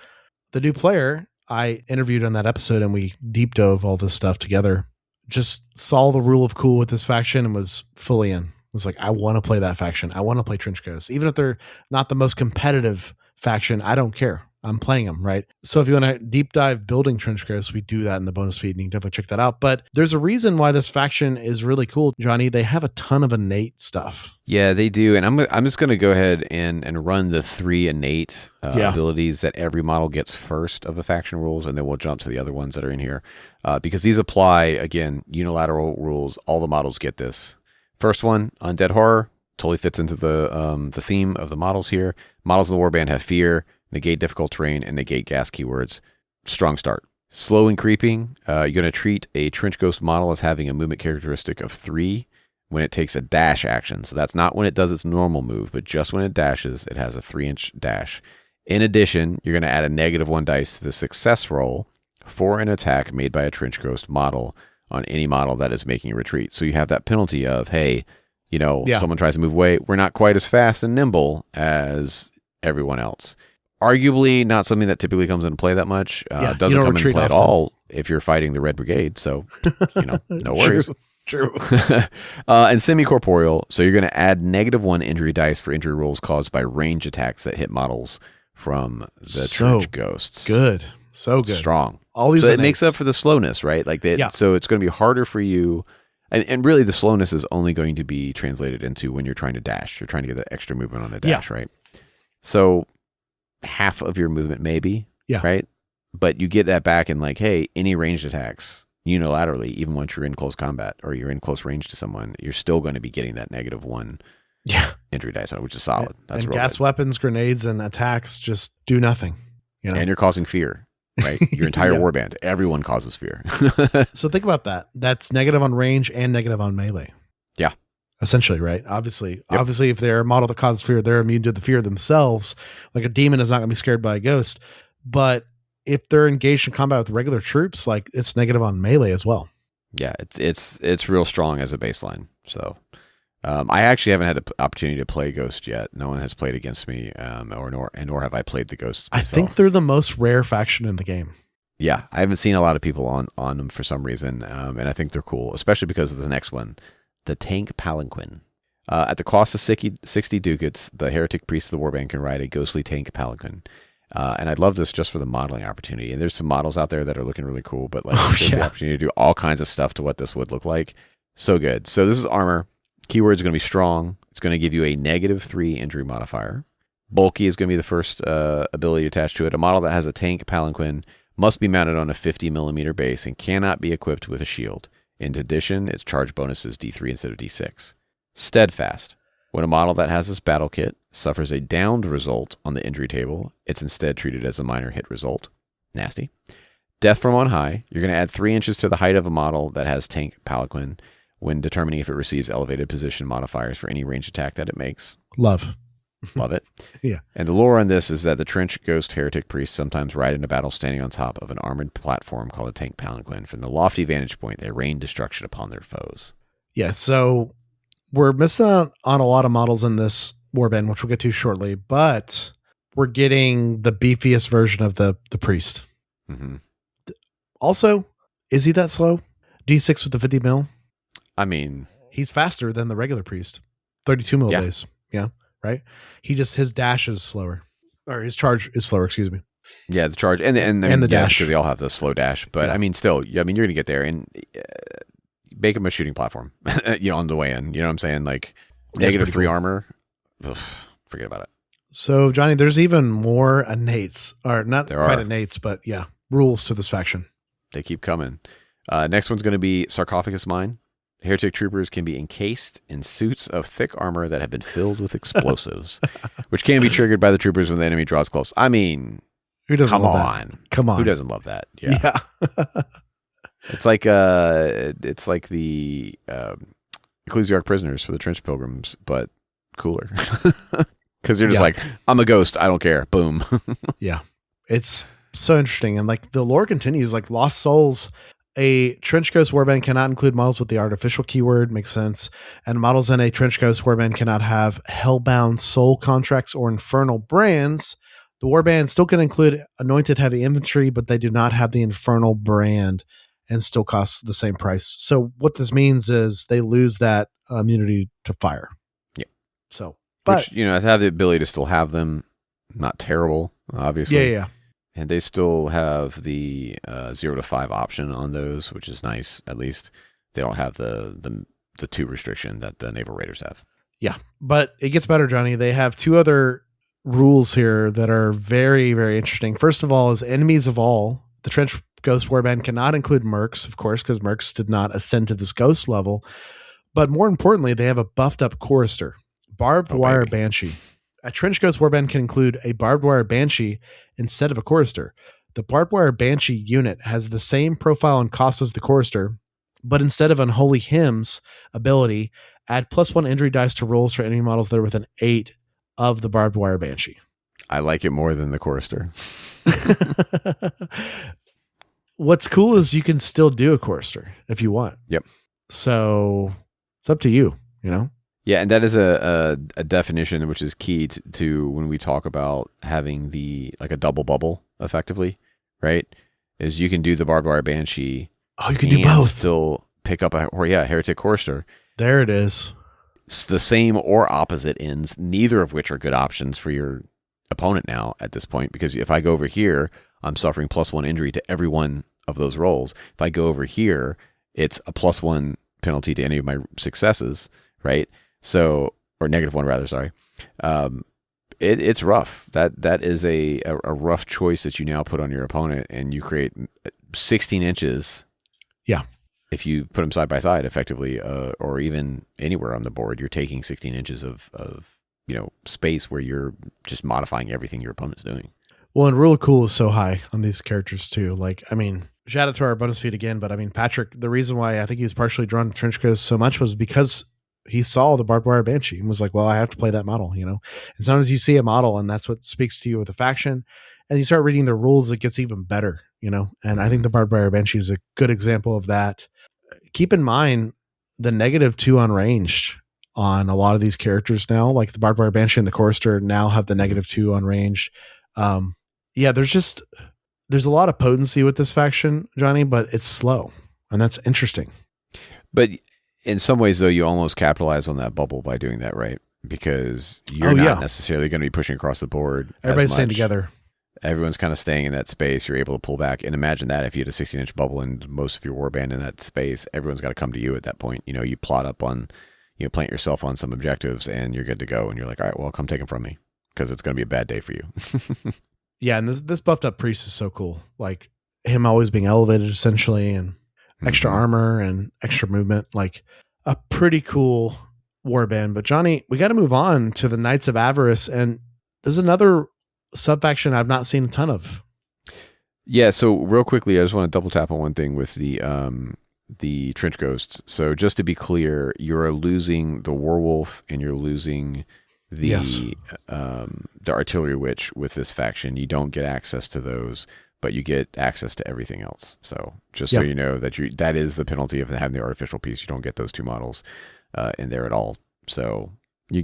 the new player I interviewed on that episode and we deep dove all this stuff together, just saw the rule of cool with this faction and was fully in. Was like, I want to play that faction. I want to play Trench Ghosts. Even if they're not the most competitive faction, I don't care. I'm playing them, right? So if you want to deep dive building Trench Ghosts, we do that in the bonus feed, and you can definitely check that out. But there's a reason why this faction is really cool, Johnny. They have a ton of innate stuff. Yeah, they do. And I'm just going to go ahead and run the 3 innate abilities that every model gets first of the faction rules, and then we'll jump to the other ones that are in here. Because these apply, again, unilateral rules. All the models get this. First one, Undead Horror, totally fits into the theme of the models here. Models of the Warband have fear, negate difficult terrain, and negate gas keywords. Strong start. Slow and creeping. You're going to treat a Trench Ghost model as having a movement characteristic of 3 when it takes a dash action. So that's not when it does its normal move, but just when it dashes, it has a 3-inch dash. In addition, you're going to add a -1 dice to the success roll for an attack made by a Trench Ghost model on any model that is making a retreat. So you have that penalty of, hey, someone tries to move away. We're not quite as fast and nimble as everyone else. Arguably not something that typically comes into play that much. Doesn't come into play at all if you're fighting the Red Brigade. So, no worries. True. And semi-corporeal. So you're going to add -1 injury dice for injury rolls caused by range attacks that hit models from the Trench Ghosts. Good. So good. Strong. All these. So it makes up for the slowness, right? So it's going to be harder for you. And really the slowness is only going to be translated into when you're trying to dash. You're trying to get that extra movement on a dash, right? So half of your movement maybe, right? But you get that back in any ranged attacks unilaterally, even once you're in close combat or you're in close range to someone, you're still going to be getting that -1 injury dice on it, which is solid. That's and gas weapons, grenades, and attacks just do nothing. And you're causing fear, right? Your entire warband, everyone causes fear. So think about that. That's negative on range and negative on melee. Yeah. essentially, right? Obviously, if they're a model that causes fear, they're immune to the fear themselves. Like a demon is not going to be scared by a ghost, but if they're engaged in combat with regular troops, like it's negative on melee as well. Yeah, it's real strong as a baseline. So I actually haven't had the opportunity to play Ghost yet. No one has played against me, nor have I played the Ghosts myself. I think they're the most rare faction in the game. Yeah, I haven't seen a lot of people on them for some reason, and I think they're cool, especially because of the next one, the Tank Palanquin. At the cost of 60 ducats, the Heretic Priest of the Warband can ride a ghostly tank palanquin. And I love this just for the modeling opportunity. And there's some models out there that are looking really cool, but like there's the opportunity to do all kinds of stuff to what this would look like. So good. So this is armor. Keyword's going to be strong. It's going to give you a -3 injury modifier. Bulky is going to be the first ability attached to it. A model that has a tank palanquin must be mounted on a 50 millimeter base and cannot be equipped with a shield. In addition, its charge bonus is D3 instead of D6. Steadfast. When a model that has this battle kit suffers a downed result on the injury table, it's instead treated as a minor hit result. Nasty. Death from on high. You're going to add 3 inches to the height of a model that has tank palanquin when determining if it receives elevated position modifiers for any range attack that it makes. Love it. Yeah. And the lore on this is that the Trench Ghost Heretic Priests sometimes ride into battle standing on top of an armored platform called a tank palanquin. From the lofty vantage point, they rain destruction upon their foes. Yeah, so we're missing out on a lot of models in this warband, which we'll get to shortly, but we're getting the beefiest version of the priest. Mm-hmm. Also, is he that slow? D6 with the 50 mil? I mean, he's faster than the regular priest. 32 mil days. Yeah. Right. His dash is slower, or his charge is slower. Excuse me. Yeah. The charge and the dash, because they all have the slow dash, but I mean, still, you're going to get there and make him a shooting platform, on the way in, you know what I'm saying? Like -3 cool. Armor. Ugh, forget about it. So Johnny, there's even more innates, or not quite innates, but yeah, rules to this faction. They keep coming. Next one's going to be Sarcophagus Mine. Heretic troopers can be encased in suits of thick armor that have been filled with explosives, which can be triggered by the troopers when the enemy draws close. I mean, who doesn't come love on. That? Come on. Who doesn't love that? Yeah. It's like the Ecclesiarch prisoners for the Trench Pilgrims, but cooler. Because you're just like, I'm a ghost. I don't care. Boom. Yeah. It's so interesting. And like the lore continues, like Lost Souls, a Trench Ghost warband cannot include models with the artificial keyword. Makes sense. And models in a Trench Ghost warband cannot have Hellbound Soul contracts or Infernal brands. The warband still can include Anointed Heavy Infantry, but they do not have the Infernal brand and still costs the same price. So what this means is they lose that immunity to fire. Yeah. So, but which, I have the ability to still have them. Not terrible, obviously. Yeah. And they still have the 0 to 5 option on those, which is nice. At least they don't have the 2 restriction that the Naval Raiders have. Yeah, but it gets better, Johnny. They have 2 other rules here that are very, very interesting. First of all is enemies of all. The Trench Ghost warband cannot include mercs, of course, because mercs did not ascend to this ghost level. But more importantly, they have a buffed up chorister, barbed wire banshee. A Trench Ghost warband can include a barbed wire banshee instead of a chorister. The barbed wire banshee unit has the same profile and cost as the chorister, but instead of Unholy Hymns ability, add +1 injury dice to rolls for enemy models that are within 8 of the barbed wire banshee. I like it more than the chorister. What's cool is you can still do a chorister if you want. Yep. So it's up to you, Yeah, and that is a definition which is key to when we talk about having a double bubble, effectively, right? Is you can do the barbed wire banshee. Oh, you can do both. Still pick up a heretic chorister. There it is. It's the same or opposite ends, neither of which are good options for your opponent now at this point. Because if I go over here, I'm suffering +1 injury to every one of those rolls. If I go over here, it's a +1 penalty to any of my successes, right? So, or -1 rather, sorry. It's rough. That is a rough choice that you now put on your opponent, and you create 16 inches. Yeah. If you put them side by side, effectively, or even anywhere on the board, you're taking 16 inches of space where you're just modifying everything your opponent's doing. Well, and rule of cool is so high on these characters too. Like, I mean, shout out to our bonus feed again, but I mean, Patrick, the reason why I think he was partially drawn to Trench Ghost so much was because he saw the barbed wire banshee and was like, well, I have to play that model, you know. And sometimes you see a model and that's what speaks to you with a faction, and you start reading the rules, it gets even better, you know. And I think the barbed wire banshee is a good example of that. Keep in mind the -2 on ranged on a lot of these characters now, like the barbed wire banshee and the chorister now have the -2 on ranged. Yeah, there's a lot of potency with this faction, Johnny, but it's slow, and that's interesting. But in some ways, though, you almost capitalize on that bubble by doing that, right? Because you're not necessarily going to be pushing across the board. Everybody's staying together. Everyone's kind of staying in that space. You're able to pull back. And imagine that if you had a 16-inch bubble and most of your warband in that space, everyone's got to come to you at that point. You know, you plot up on, plant yourself on some objectives and you're good to go. And you're like, all right, well, come take them from me because it's going to be a bad day for you. Yeah, and this buffed up priest is so cool. Like him always being elevated essentially, and extra armor and extra movement. Like a pretty cool warband. But Johnny, we got to move on to the Knights of Avarice, and there's another sub-faction I've not seen a ton of. Yeah, so real quickly, I just want to double tap on one thing with the Trench Ghosts. So just to be clear, you're losing the Werewolf and you're losing the Artillery Witch with this faction. You don't get access to those, but you get access to everything else. So just so you know that is the penalty of having the artificial piece. You don't get those two models in there at all. So you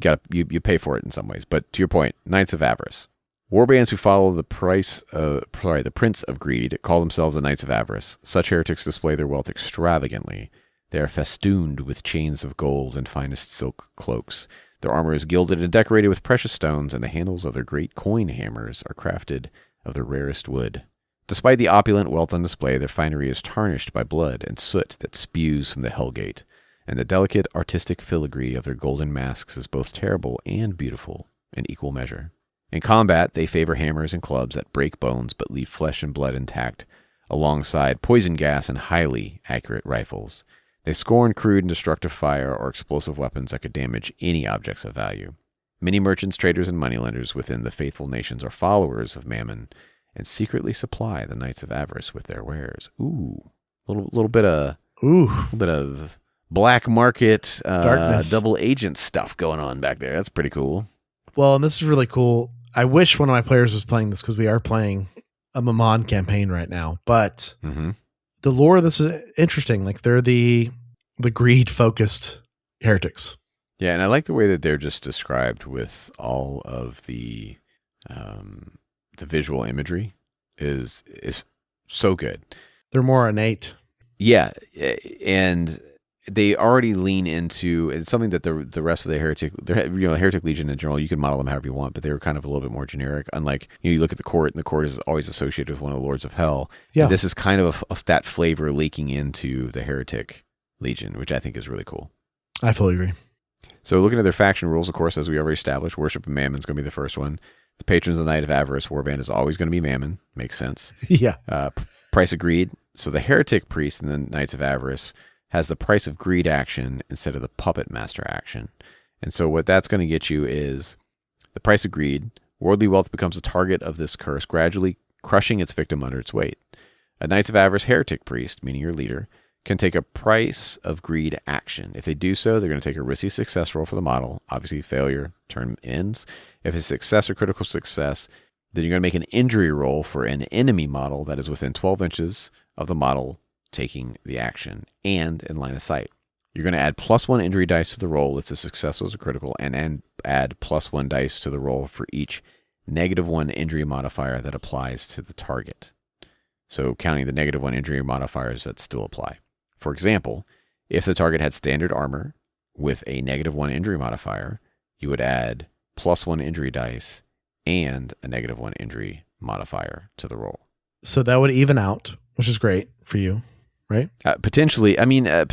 pay for it in some ways. But to your point, Knights of Avarice. Warbands who follow the Prince of Greed call themselves the Knights of Avarice. Such heretics display their wealth extravagantly. They are festooned with chains of gold and finest silk cloaks. Their armor is gilded and decorated with precious stones, and the handles of their great coin hammers are crafted of the rarest wood. Despite the opulent wealth on display, their finery is tarnished by blood and soot that spews from the Hellgate, and the delicate artistic filigree of their golden masks is both terrible and beautiful in equal measure. In combat, they favor hammers and clubs that break bones but leave flesh and blood intact, alongside poison gas and highly accurate rifles. They scorn crude and destructive fire or explosive weapons that could damage any objects of value. Many merchants, traders, and moneylenders within the faithful nations are followers of Mammon and secretly supply the Knights of Avarice with their wares. Ooh, little bit of black market double agent stuff going on back there. That's pretty cool. Well, and this is really cool. I wish one of my players was playing this because we are playing a Mammon campaign right now, but the lore of this is interesting. Like they're the greed focused heretics. Yeah, and I like the way that they're just described with all of the visual imagery is so good. They're more innate. Yeah, and they already lean into it's something that the rest of the Heretic Legion in general, you can model them however you want, but they were kind of a little bit more generic. Unlike you look at the court, and the court is always associated with one of the Lords of Hell. Yeah, this is kind of that flavor leaking into the Heretic Legion, which I think is really cool. I fully agree. So looking at their faction rules, of course, as we already established, Worship of Mammon is going to be the first one. The Patrons of the Knight of Avarice warband is always going to be Mammon. Makes sense. Yeah. Price of Greed. So the Heretic Priest and the Knights of Avarice has the Price of Greed action instead of the Puppet Master action. And so what that's going to get you is the Price of Greed. Worldly wealth becomes a target of this curse, gradually crushing its victim under its weight. A Knights of Avarice Heretic Priest, meaning your leader, can take a Price of Greed action. If they do so, they're going to take a risky success roll for the model. Obviously, failure, turn ends. If it's success or critical success, then you're going to make an injury roll for an enemy model that is within 12 inches of the model taking the action and in line of sight. You're going to add +1 injury dice to the roll if the success was a critical, and add +1 dice to the roll for each -1 injury modifier that applies to the target. So counting the -1 injury modifiers that still apply. For example, if the target had standard armor with a -1 injury modifier, you would add +1 injury dice and a -1 injury modifier to the roll. So that would even out, which is great for you, right? Potentially. I mean, I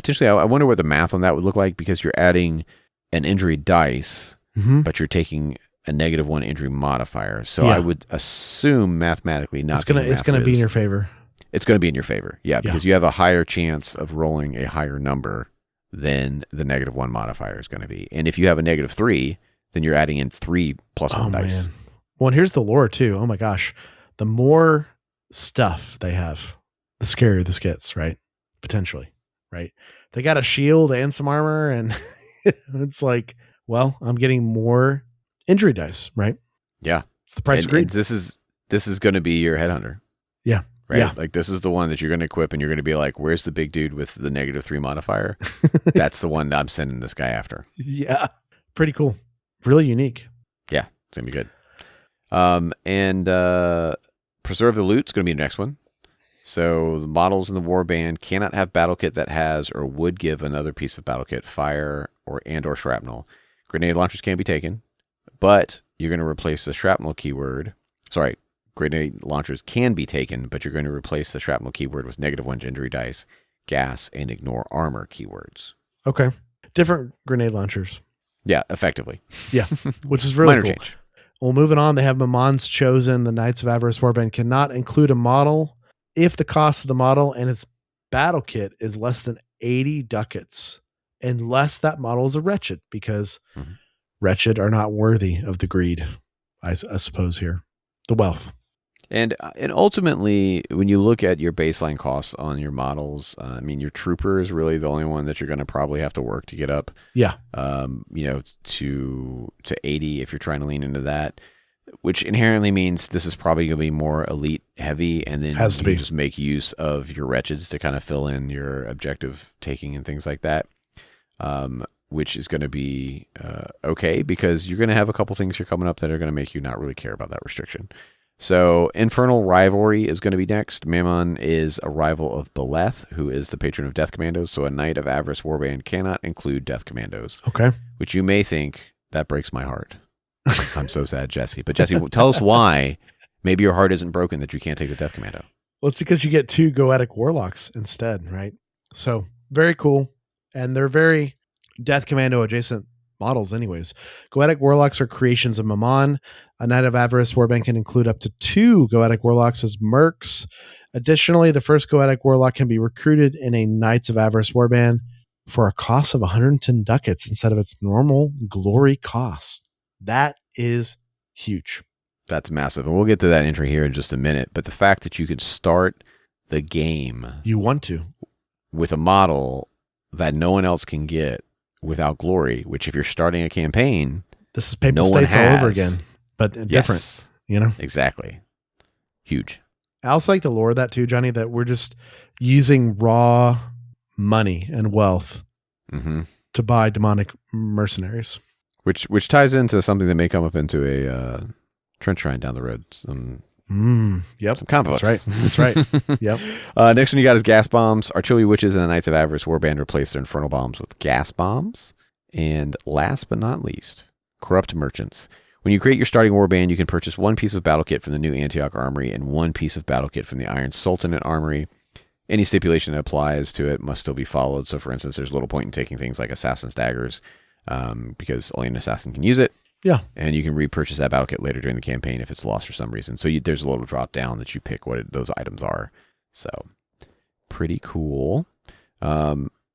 wonder what the math on that would look like, because you're adding an injury dice, but you're taking a -1 injury modifier. So I would assume mathematically it's going to be in your favor. It's going to be in your favor. Yeah, because you have a higher chance of rolling a higher number than the -1 modifier is going to be. And if you have a -3, then you're adding in 3 + 1 dice. Man. Well, and here's the lore too. Oh my gosh. The more stuff they have, the scarier this gets, right? Potentially, right? They got a shield and some armor, and It's like, well, I'm getting more injury dice, right? Yeah. It's the price of greed. And this is going to be your headhunter. Yeah. Right? Yeah. Like this is the one that you're going to equip and you're going to be like, where's the big dude with the -3 modifier? That's the one that I'm sending this guy after. Yeah. Pretty cool. Really unique. Yeah. It's going to be good. And Preserve the Loot's going to be the next one. So the models in the warband cannot have battle kit that has or would give another piece of battle kit fire or shrapnel. Grenade launchers can be taken, but you're going to replace the shrapnel keyword. Sorry, grenade launchers can be taken, but you're going to replace the shrapnel keyword with -1 injury dice, gas, and ignore armor keywords. Okay. Different grenade launchers. Yeah, effectively. Yeah, which is really Minor cool. change. Well, moving on, they have Mamon's Chosen. The Knights of Avarice Warband cannot include a model if the cost of the model and its battle kit is less than 80 ducats, unless that model is a wretched, because wretched are not worthy of the greed, I suppose here. The wealth. And ultimately, when you look at your baseline costs on your models, I mean, your trooper is really the only one that you're going to probably have to work to get up. Yeah. To 80 if you're trying to lean into that, which inherently means this is probably going to be more elite heavy, and then you just make use of your wretches to kind of fill in your objective taking and things like that. Which is going to be okay, because you're going to have a couple things here coming up that are going to make you not really care about that restriction. So Infernal Rivalry is going to be next. Mammon is a rival of Beleth, who is the patron of Death Commandos. So a Knight of Avarice Warband cannot include Death Commandos. Okay. Which you may think, that breaks my heart. I'm so sad, Jesse. But Jesse, tell us why maybe your heart isn't broken that you can't take the Death Commando. Well, it's because you get 2 Goetic Warlocks instead, right? So very cool. And they're very Death Commando adjacent models anyways. Goetic Warlocks are creations of Mammon. A Knight of Avarice Warband can include up to 2 Goetic Warlocks as mercs. Additionally, the first Goetic Warlock can be recruited in a Knights of Avarice Warband for a cost of 110 ducats instead of its normal glory cost. That is huge. That's massive. And we'll get to that entry here in just a minute. But the fact that you could start the game you want to with a model that no one else can get without glory, which if you're starting a campaign, this is Papal States all over again, but different, Exactly. Huge. I also like the lore of that too, Johnny, that we're just using raw money and wealth to buy demonic mercenaries. Which ties into something that may come up into a trench shrine down the road. Some combos. That's right. Yep. Next one you got is gas bombs. Artillery Witches and the Knights of Avarice Warband replace their infernal bombs with gas bombs. And last but not least, corrupt merchants. When you create your starting warband, you can purchase 1 piece of battle kit from the New Antioch Armory and 1 piece of battle kit from the Iron Sultanate Armory. Any stipulation that applies to it must still be followed. So, for instance, there's little point in taking things like Assassin's Daggers, because only an assassin can use it. Yeah. And you can repurchase that battle kit later during the campaign if it's lost for some reason. So there's a little drop down that you pick what those items are. So pretty cool.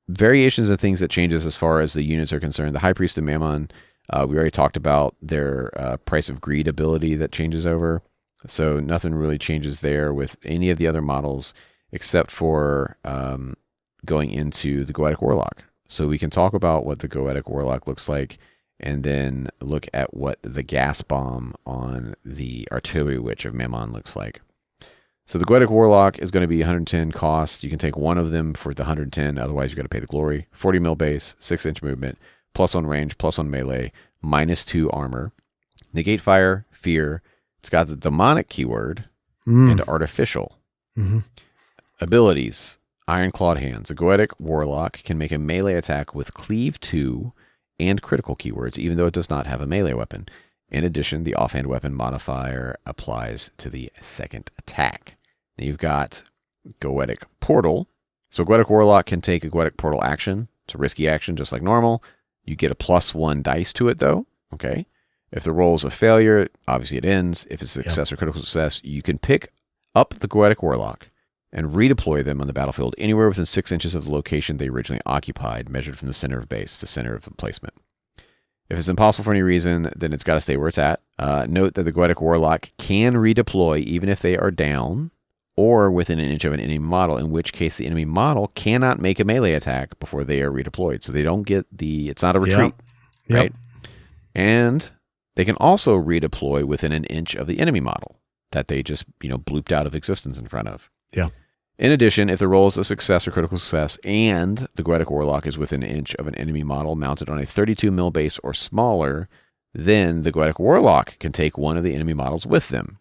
Variations of things that changes as far as the units are concerned. The High Priest of Mammon, we already talked about their Price of Greed ability that changes over. So nothing really changes there with any of the other models except for going into the Goetic Warlock. So we can talk about what the Goetic Warlock looks like, and then look at what the gas bomb on the Artillery Witch of Mammon looks like. So the Goetic Warlock is going to be 110 cost. You can take one of them for the 110, otherwise you've got to pay the glory. 40 mil base, 6-inch movement, +1 range, +1 melee, -2 armor. Negate fire, fear. It's got the demonic keyword and artificial. Abilities. Ironclad Hands. A Goetic Warlock can make a melee attack with Cleave 2 and critical keywords, even though it does not have a melee weapon. In addition, the offhand weapon modifier applies to the second attack. Now you've got Goetic Portal. So Goetic Warlock can take a Goetic Portal action. It's a risky action, just like normal. You get a +1 dice to it, though. Okay. If the roll is a failure, obviously it ends. If it's a success or critical success, you can pick up the Goetic Warlock and redeploy them on the battlefield anywhere within 6 inches of the location they originally occupied, measured from the center of base to center of the placement. If it's impossible for any reason, then it's got to stay where it's at. Note that the Goetic Warlock can redeploy even if they are down or within an inch of an enemy model, in which case the enemy model cannot make a melee attack before they are redeployed. So they don't get it's not a retreat, right? And they can also redeploy within an inch of the enemy model that they just, blooped out of existence in front of. Yeah. In addition, if the roll is a success or critical success and the Goetic Warlock is within an inch of an enemy model mounted on a 32 mil base or smaller, then the Goetic Warlock can take one of the enemy models with them.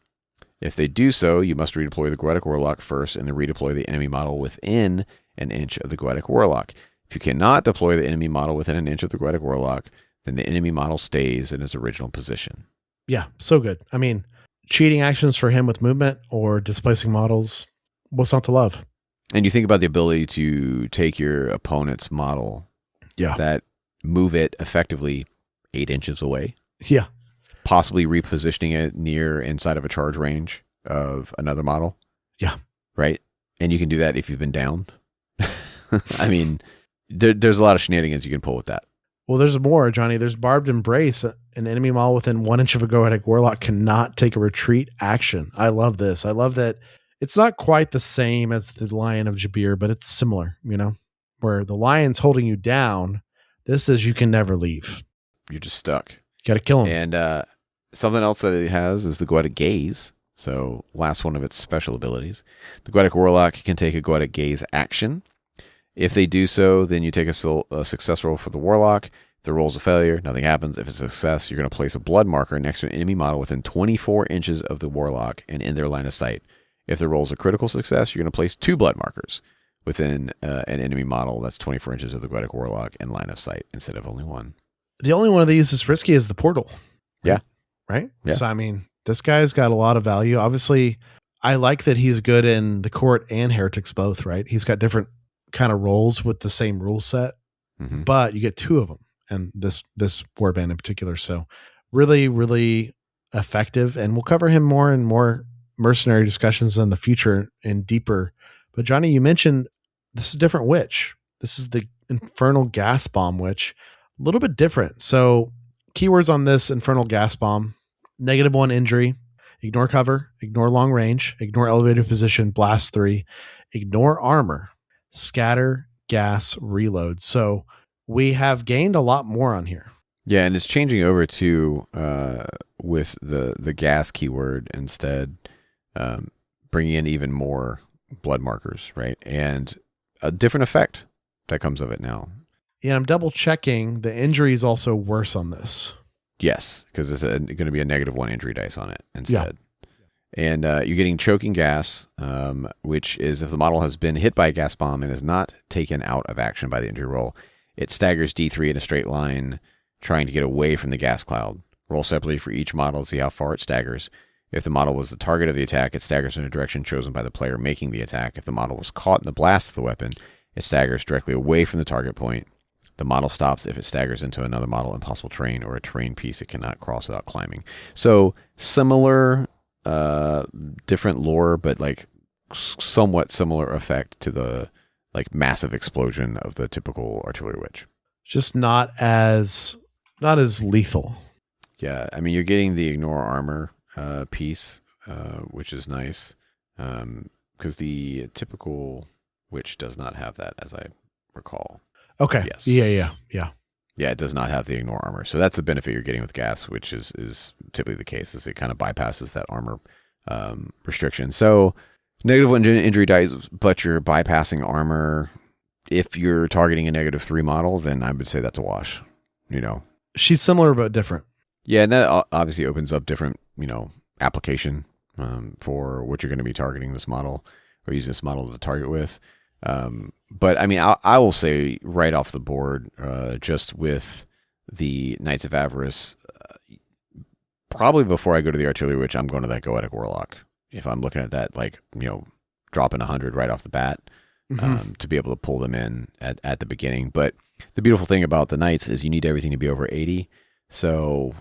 If they do so, you must redeploy the Goetic Warlock first and then redeploy the enemy model within an inch of the Goetic Warlock. If you cannot deploy the enemy model within an inch of the Goetic Warlock, then the enemy model stays in its original position. Yeah, so good. I mean, cheating actions for him with movement or displacing models, what's not to love? And you think about the ability to take your opponent's model that move it effectively 8 inches away. Yeah. Possibly repositioning it near inside of a charge range of another model. Yeah. Right? And you can do that if you've been downed. I mean, there's a lot of shenanigans you can pull with that. Well, there's more, Johnny. There's Barbed Embrace. An enemy model within 1 inch of a Goetic Warlock cannot take a retreat action. I love this. I love that it's not quite the same as the Lion of Jabir, but it's similar, where the lion's holding you down. This is you can never leave. You're just stuck. Got to kill him. And something else that it has is the Goetic Gaze. So last one of its special abilities. The Goetic Warlock can take a Goetic Gaze action. If they do so, then you take a success roll for the Warlock. If the roll's a failure, nothing happens. If it's a success, you're going to place a blood marker next to an enemy model within 24 inches of the Warlock and in their line of sight. If the roll's a critical success, you're going to place 2 blood markers within an enemy model that's 24 inches of the Goetic Warlock and line of sight instead of only 1. The only one of these is risky is the portal. Yeah. Right? Yeah. So, I mean, this guy's got a lot of value. Obviously, I like that he's good in the court and heretics both, right? He's got different kind of roles with the same rule set, but you get 2 of them, and this warband in particular. So really, really effective, and we'll cover him more and more mercenary discussions in the future and deeper. But Johnny, you mentioned this is a different witch. This is the Infernal Gas Bomb witch, a little bit different. So keywords on this Infernal Gas Bomb: -1 injury, ignore cover, ignore long range, ignore elevated position, blast 3, ignore armor, scatter, gas, reload. So we have gained a lot more on here. Yeah, and it's changing over to with the gas keyword instead, bringing in even more blood markers, right? And a different effect that comes of it now. Yeah, I'm double checking. The injury is also worse on this. Yes, because it's going to be a -1 injury dice on it instead. Yeah. And you're getting choking gas, which is if the model has been hit by a gas bomb and is not taken out of action by the injury roll, it staggers D3 in a straight line, trying to get away from the gas cloud. Roll separately for each model to see how far it staggers. If the model was the target of the attack, it staggers in a direction chosen by the player making the attack. If the model was caught in the blast of the weapon, it staggers directly away from the target point. The model stops if it staggers into another model in possible terrain or a terrain piece it cannot cross without climbing. So similar, different lore, but like somewhat similar effect to the like massive explosion of the typical artillery witch. Just not as lethal. Yeah, I mean you're getting the ignore armor piece, which is nice, because the typical witch does not have that, as I recall. Okay. Yes. Yeah. Yeah, it does not have the ignore armor. So that's the benefit you're getting with gas, which is typically the case, is it kind of bypasses that armor restriction. So -1 injury dice, but you're bypassing armor. If you're targeting a -3 model, then I would say that's a wash. She's similar but different. Yeah, and that obviously opens up different, application for what you're going to be targeting this model or using this model to target with. But I mean, I will say right off the board, just with the Knights of Avarice, probably before I go to the Artillery Witch, I'm going to that Goetic Warlock. If I'm looking at that, like, dropping 100 right off the bat, to be able to pull them in at the beginning. But the beautiful thing about the Knights is you need everything to be over 80. So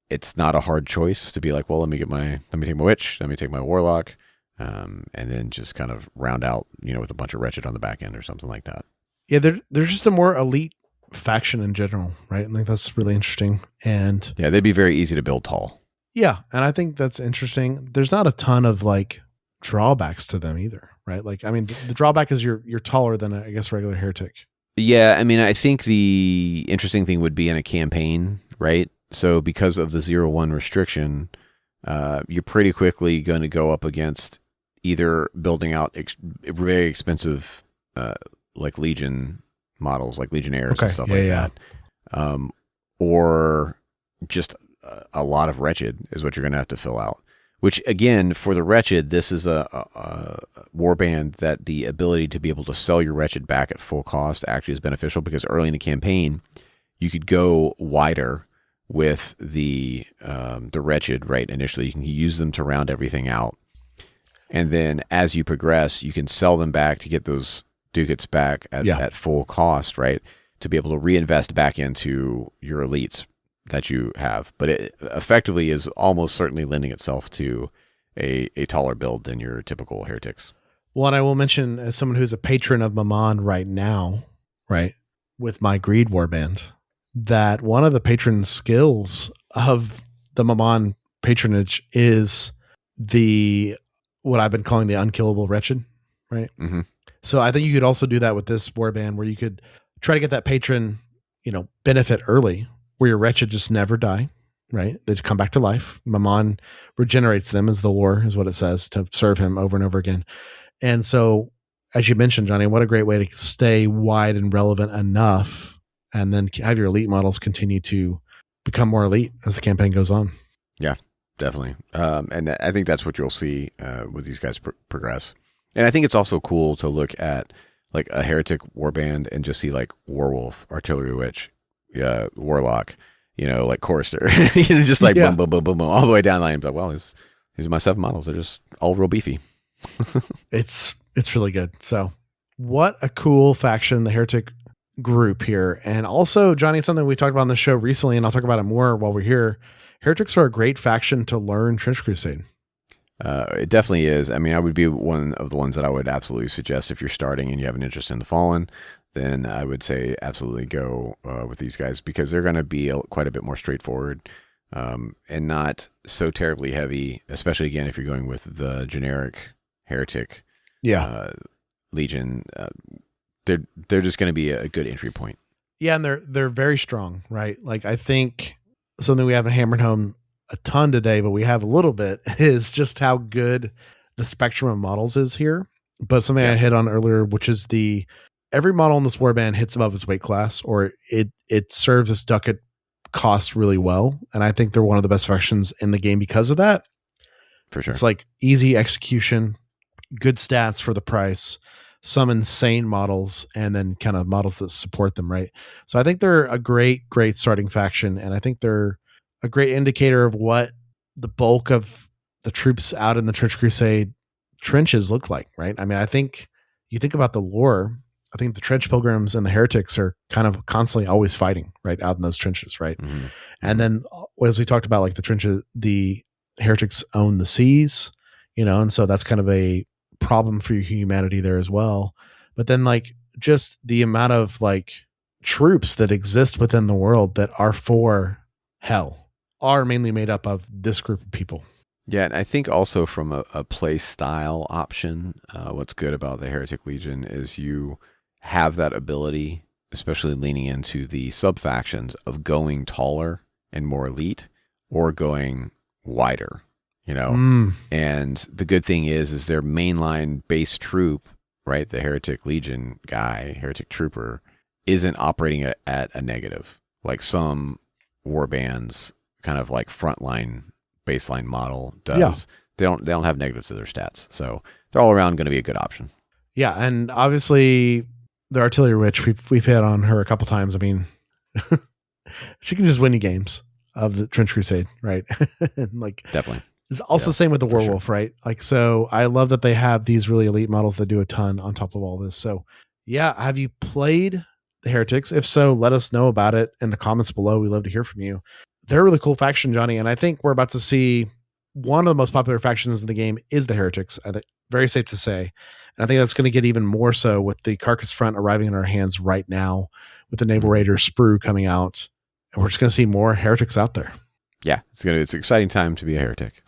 it's not a hard choice to be like, well, let me take my Witch, let me take my Warlock, and then just kind of round out, with a bunch of Wretched on the back end or something like that. Yeah, they're just a more elite faction in general, right? I think that's really interesting. And yeah, they'd be very easy to build tall. Yeah, and I think that's interesting. There's not a ton of like drawbacks to them either, right? Like, I mean, the drawback is you're taller than I guess regular heretic. Yeah, I mean, I think the interesting thing would be in a campaign, right? So because of the 0-1 restriction, you're pretty quickly going to go up against either building out very expensive like Legion models, like Legionnaires and stuff that, or just a lot of Wretched is what you're going to have to fill out. Which, again, for the Wretched, this is a warband that the ability to be able to sell your Wretched back at full cost actually is beneficial, because early in the campaign, you could go wider with the Wretched, right? Initially, you can use them to round everything out. And then as you progress, you can sell them back to get those ducats back at full cost, right? To be able to reinvest back into your elites that you have. But it effectively is almost certainly lending itself to a taller build than your typical heretics. Well, and I will mention, as someone who's a patron of Mammon right now, right, with my Greed Warband, that one of the patron skills of the Mammon patronage is what I've been calling the unkillable Wretched, right? Mm-hmm. So I think you could also do that with this warband, where you could try to get that patron, benefit early, where your Wretched just never die, right? They just come back to life. Mammon regenerates them, as the lore is what it says, to serve him over and over again. And so, as you mentioned, Johnny, what a great way to stay wide and relevant enough, and then have your elite models continue to become more elite as the campaign goes on. Yeah, definitely. And I think that's what you'll see with these guys progress. And I think it's also cool to look at like a heretic warband and just see like Warwolf, Artillery Witch, Warlock, like Chorister, just like boom, boom, boom, boom, boom, all the way down the line. But well, these are my 7 models. They're just all real beefy. It's really good. So what a cool faction, the Heretic group here. And also, Johnny, something we talked about on the show recently, and I'll talk about it more while we're here. Heretics are a great faction to learn Trench Crusade. It definitely is. I mean, I would be one of the ones that I would absolutely suggest if you're starting and you have an interest in the Fallen, then I would say absolutely go with these guys, because they're going to be quite a bit more straightforward and not so terribly heavy, especially, again, if you're going with the generic Heretic Legion. They're just going to be a good entry point. Yeah, and they're very strong, right? Like, I think something we haven't hammered home a ton today, but we have a little bit, is just how good the spectrum of models is here. But something I hit on earlier, which is every model in this warband hits above its weight class, or it serves its ducat cost really well. And I think they're one of the best factions in the game because of that. For sure. It's like easy execution, good stats for the price, some insane models, and then kind of models that support them, right? So I think they're a great starting faction, and I think they're a great indicator of what the bulk of the troops out in the Trench Crusade trenches look like, right? I mean, I think you think about the lore, I think the Trench Pilgrims and the Heretics are kind of constantly always fighting, right, out in those trenches, right? Mm-hmm. And then, as we talked about, like the trenches, the Heretics own the seas, and so that's kind of a problem for humanity there as well. But then, like, just the amount of like troops that exist within the world that are for hell are mainly made up of this group of people. Yeah, and I think also from a play style option, what's good about the Heretic Legion is you have that ability, especially leaning into the sub-factions, of going taller and more elite, or going wider, And the good thing is their mainline base troop, right, the Heretic Legion guy, Heretic Trooper, isn't operating at a negative, like some warbands kind of like frontline baseline model does. Yeah. They don't have negatives to their stats, so they're all around going to be a good option. Yeah, and obviously the Artillery Witch, we've hit on her a couple times. I mean, she can just win you games of the Trench Crusade, right? And like, definitely. It's also the same with the Werewolf, sure. Right? Like, so I love that they have these really elite models that do a ton on top of all this. So yeah, have you played the Heretics? If so, let us know about it in the comments below. We love to hear from you. They're a really cool faction, Johnny, and I think we're about to see one of the most popular factions in the game is the Heretics. I think very safe to say. And I think that's going to get even more so with the Carcass Front arriving in our hands right now, with the Naval Raider sprue coming out. And we're just going to see more Heretics out there. Yeah, it's an exciting time to be a Heretic.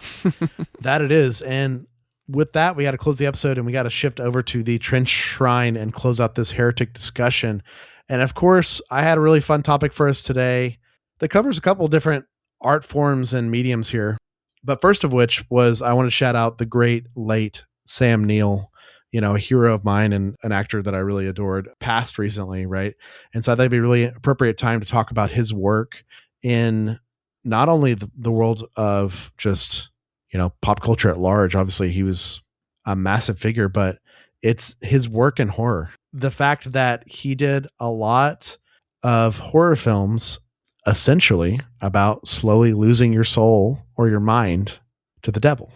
That it is. And with that, we got to close the episode and we got to shift over to the Trench Shrine and close out this heretic discussion. And of course, I had a really fun topic for us today that covers a couple different art forms and mediums here. But first of which was I want to shout out the great late Sam Neill, a hero of mine and an actor that I really adored, passed recently, right? And so I thought it'd be a really appropriate time to talk about his work in not only the world of just, pop culture at large. Obviously, he was a massive figure, but it's his work in horror. The fact that he did a lot of horror films essentially about slowly losing your soul or your mind to the devil,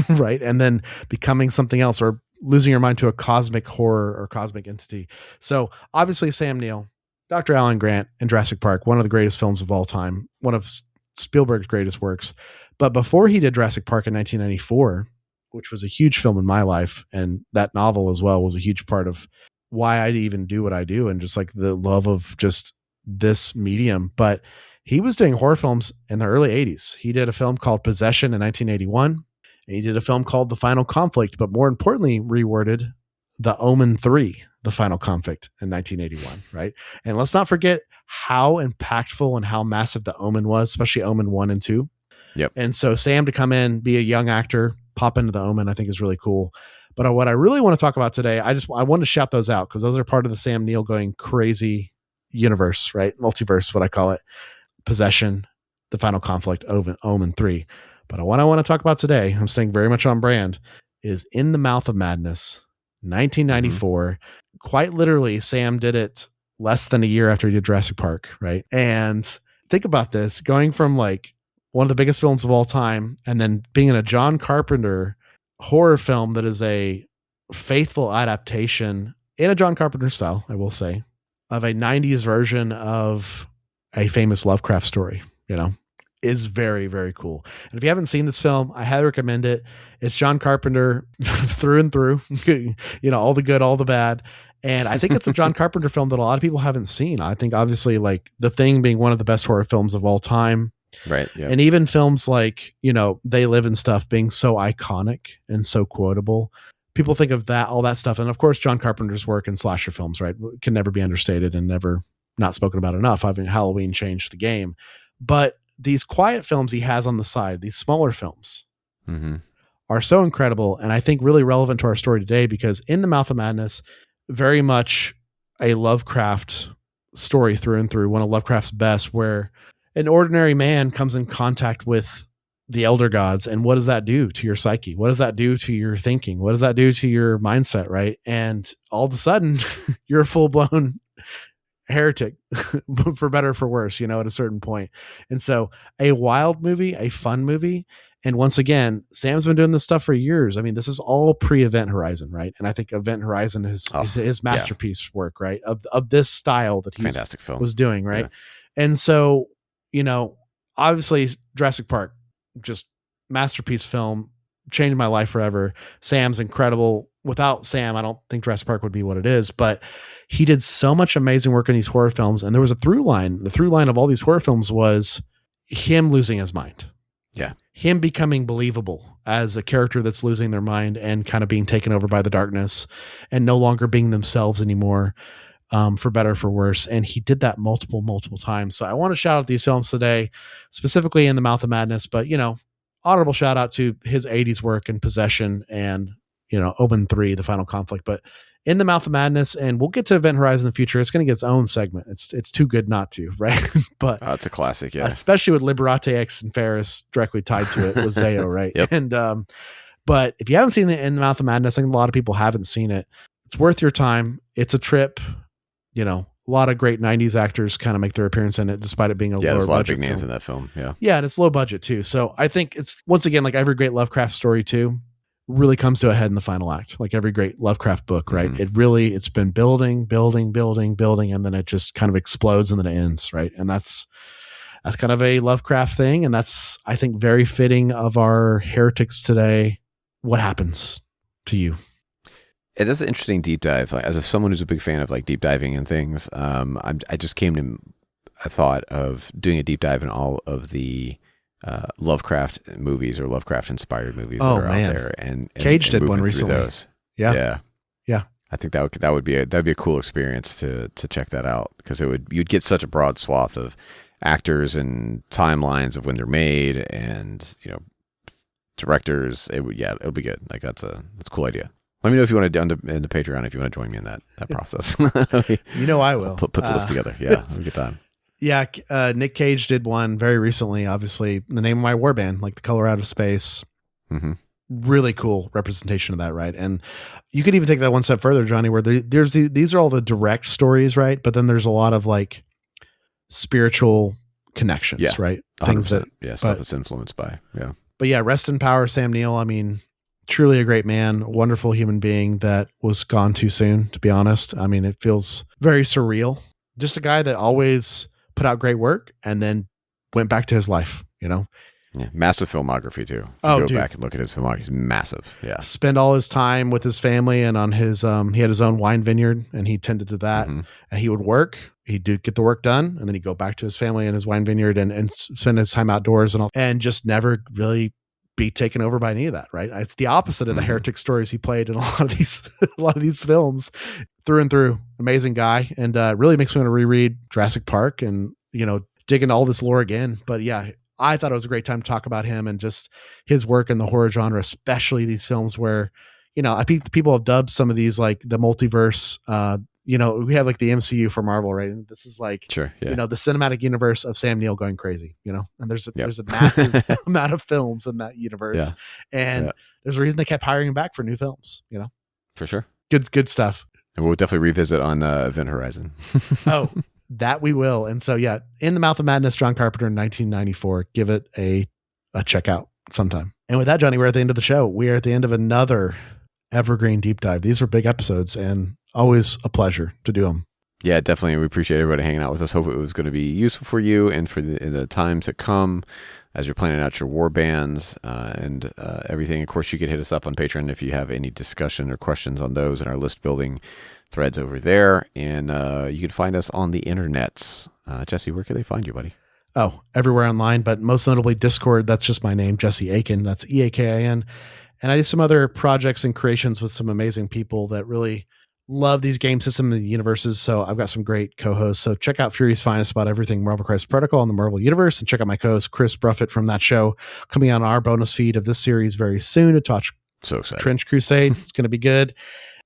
right? And then becoming something else or losing your mind to a cosmic horror or cosmic entity. So obviously Sam Neill, Dr. Alan Grant and Jurassic Park, one of the greatest films of all time, one of Spielberg's greatest works. But before he did Jurassic Park in 1994, which was a huge film in my life, and that novel as well was a huge part of why I even do what I do and just like the love of just this medium. But he was doing horror films in the early 80s. He did a film called Possession in 1981. And he did a film called The Final Conflict, but more importantly, reworded The Omen 3, The Final Conflict in 1981, right? And let's not forget how impactful and how massive The Omen was, especially Omen 1 and 2. Yep. And so Sam to come in, be a young actor, pop into The Omen, I think is really cool. But what I really want to talk about today, I want to shout those out because those are part of the Sam Neill going crazy universe, right? Multiverse, what I call it. Possession, The Final Conflict, Omen 3. But what I want to talk about today, I'm staying very much on brand, is In the Mouth of Madness, 1994. Mm-hmm. Quite literally, Sam did it less than a year after he did Jurassic Park, right? And think about this, going from like one of the biggest films of all time and then being in a John Carpenter horror film that is a faithful adaptation in a John Carpenter style, I will say, of a 90s version of a famous Lovecraft story, is very, very cool. And if you haven't seen this film, I highly recommend it. It's John Carpenter through and through, all the good, all the bad. And I think it's a John Carpenter film that a lot of people haven't seen. I think obviously like The Thing being one of the best horror films of all time. Right. Yeah. And even films like, They Live and stuff being so iconic and so quotable. People think of that, all that stuff. And of course, John Carpenter's work in slasher films, right, can never be understated and never not spoken about enough. I mean, Halloween changed the game. But these quiet films he has on the side, these smaller films, are so incredible. And I think really relevant to our story today because In the Mouth of Madness, very much a Lovecraft story through and through, one of Lovecraft's best, where an ordinary man comes in contact with the elder gods. And what does that do to your psyche? What does that do to your thinking? What does that do to your mindset? Right. And all of a sudden you're a full blown heretic for better or for worse, at a certain point. And so a wild movie, a fun movie. And once again, Sam's been doing this stuff for years. I mean, this is all pre-Event Horizon, right? And I think Event Horizon is his masterpiece work, right? Of this style that he was doing, right? Yeah. And so, obviously Jurassic Park, just masterpiece film, changed my life forever. Sam's incredible. Without Sam, I don't think Jurassic Park would be what it is, but he did so much amazing work in these horror films. And there was a through line. The through line of all these horror films was him losing his mind. Yeah. Him becoming believable as a character that's losing their mind and kind of being taken over by the darkness and no longer being themselves anymore, for better or for worse. And he did that multiple times. So I want to shout out these films today, specifically In the Mouth of Madness, but, honorable shout out to his 80s work in Possession and, Omen 3, The Final Conflict, but In the Mouth of Madness, and we'll get to Event Horizon in the future. It's going to get its own segment. It's too good not to, right? But it's a classic, yeah. Especially with Liberate X and Ferris directly tied to it with Zeo, right? Yep. And but if you haven't seen In the Mouth of Madness, I think a lot of people haven't seen it. It's worth your time. It's a trip. A lot of great 90s actors kind of make their appearance in it, despite it being a lower budget. There's a lot of big names in that film. Yeah. Yeah, and it's low budget too. So I think it's, once again, like every great Lovecraft story too, really comes to a head in the final act, like every great Lovecraft book, right? Mm-hmm. It's been building, and then it just kind of explodes and then it ends, right? And that's kind of a Lovecraft thing, and that's, I think, very fitting of our heretics today. What happens to you? It is an interesting deep dive. Like, as someone who's a big fan of like deep diving and things, I just came to a thought of doing a deep dive in all of the Lovecraft movies or Lovecraft inspired movies Oh, that are man. out there, and Cage did one moving through recently. those. Yeah. Yeah. Yeah. I think that'd be a cool experience to check that out, because you'd get such a broad swath of actors and timelines of when they're made, and directors. It'll be good. Like that's a cool idea. Let me know if you want to in the Patreon if you want to join me in that process. I will put the list together. Yeah, have a good time. Yeah, Nick Cage did one very recently. Obviously, The Name of My Warband, like The Color Out of Space. Mm-hmm. Really cool representation of that, right? And you could even take that one step further, Johnny, where these are all the direct stories, right? But then there's a lot of like spiritual connections, right? 100%. Things that stuff that's influenced by. Yeah. But yeah, rest in power, Sam Neill. I mean, truly a great man, wonderful human being that was gone too soon, to be honest. I mean, it feels very surreal. Just a guy that always put out great work and then went back to his life, Yeah, massive filmography too. If you go back and look at his filmography, he's massive. Yeah. Spend all his time with his family and on his he had his own wine vineyard and he tended to that. Mm-hmm. And he would work, he'd get the work done, and then he'd go back to his family and his wine vineyard and spend his time outdoors and just never really be taken over by any of that, right? It's the opposite of the Heretic stories he played in a lot of these films, through and through. Amazing guy, and really makes me want to reread Jurassic Park and dig into all this lore again. But yeah, I thought it was a great time to talk about him and just his work in the horror genre, especially these films where I think people have dubbed some of these like the multiverse. We have like the MCU for Marvel, right? And this is like, sure, yeah. The cinematic universe of Sam Neill going crazy, and there's a massive amount of films in that universe. And there's a reason they kept hiring him back for new films, For sure. Good stuff. And we'll definitely revisit on Event Horizon. Oh, that we will. And so, yeah, In the Mouth of Madness, John Carpenter in 1994, give it a check out sometime. And with that, Johnny, we're at the end of the show. We are at the end of another Evergreen Deep Dive. These are big episodes and always a pleasure to do them. Yeah, definitely. We appreciate everybody hanging out with us. Hope it was going to be useful for you and for the times to come as you're planning out your war bands and everything. Of course, you could hit us up on Patreon if you have any discussion or questions on those in our list building threads over there. And you can find us on the internets. Jesse, where can they find you, buddy? Oh, everywhere online, but most notably Discord. That's just my name, Jesse Aiken. That's EAKIN. And I do some other projects and creations with some amazing people that really love these game systems and universes. So I've got some great co-hosts. So check out Fury's Finest about everything Marvel Crisis Protocol and the Marvel Universe. And check out my co-host, Chris Bruffett from that show, coming on our bonus feed of this series very soon to touch So excited. Trench Crusade. It's going to be good.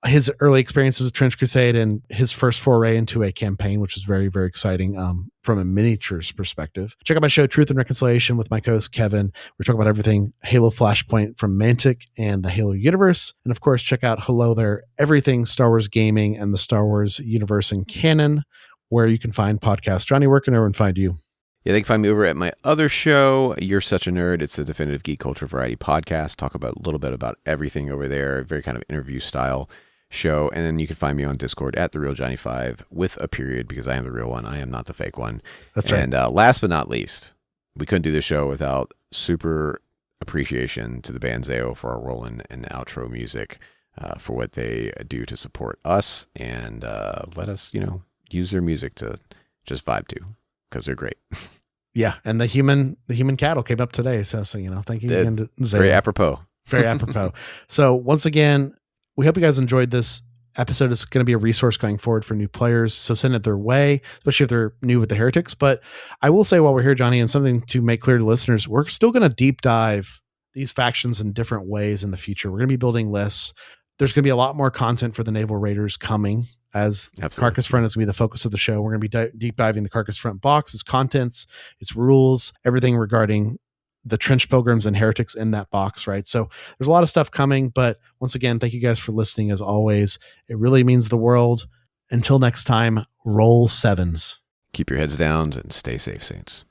His early experiences with Trench Crusade and his first foray into a campaign, which is very, very exciting from a miniatures perspective. Check out my show, Truth and Reconciliation, with my co-host, Kevin. We're talking about everything Halo Flashpoint from Mantic and the Halo universe. And of course, check out Hello There, everything Star Wars gaming and the Star Wars universe and canon, where you can find podcasts. Johnny, where can everyone find you? Yeah, they can find me over at my other show, You're Such a Nerd. It's the Definitive Geek Culture Variety podcast. Talk about a little bit about everything over there, very kind of interview style show. And then you can find me on Discord at TheRealJohnny5 with a period, because I am the real one. I am not the fake one. That's right. And last but not least, we couldn't do this show without super appreciation to the band Zao for our roll and outro music, for what they do to support us and let us, use their music to just vibe to, because they're great. Yeah, and the human cattle came up today. So thank you again to Zao. Very apropos. Very apropos. So once again, we hope you guys enjoyed this episode. It's going to be a resource going forward for new players. So send it their way, especially if they're new with the Heretics. But I will say while we're here, Johnny, and something to make clear to listeners, we're still going to deep dive these factions in different ways in the future. We're going to be building lists. There's going to be a lot more content for the Naval Raiders coming, as Absolutely. Carcass Front is going to be the focus of the show. We're going to be deep diving the Carcass Front box, its contents, its rules, everything regarding the Trench Pilgrims and Heretics in that box, right? So there's a lot of stuff coming, but once again, thank you guys for listening as always. It really means the world. Until next time, roll sevens. Keep your heads down and stay safe, Saints.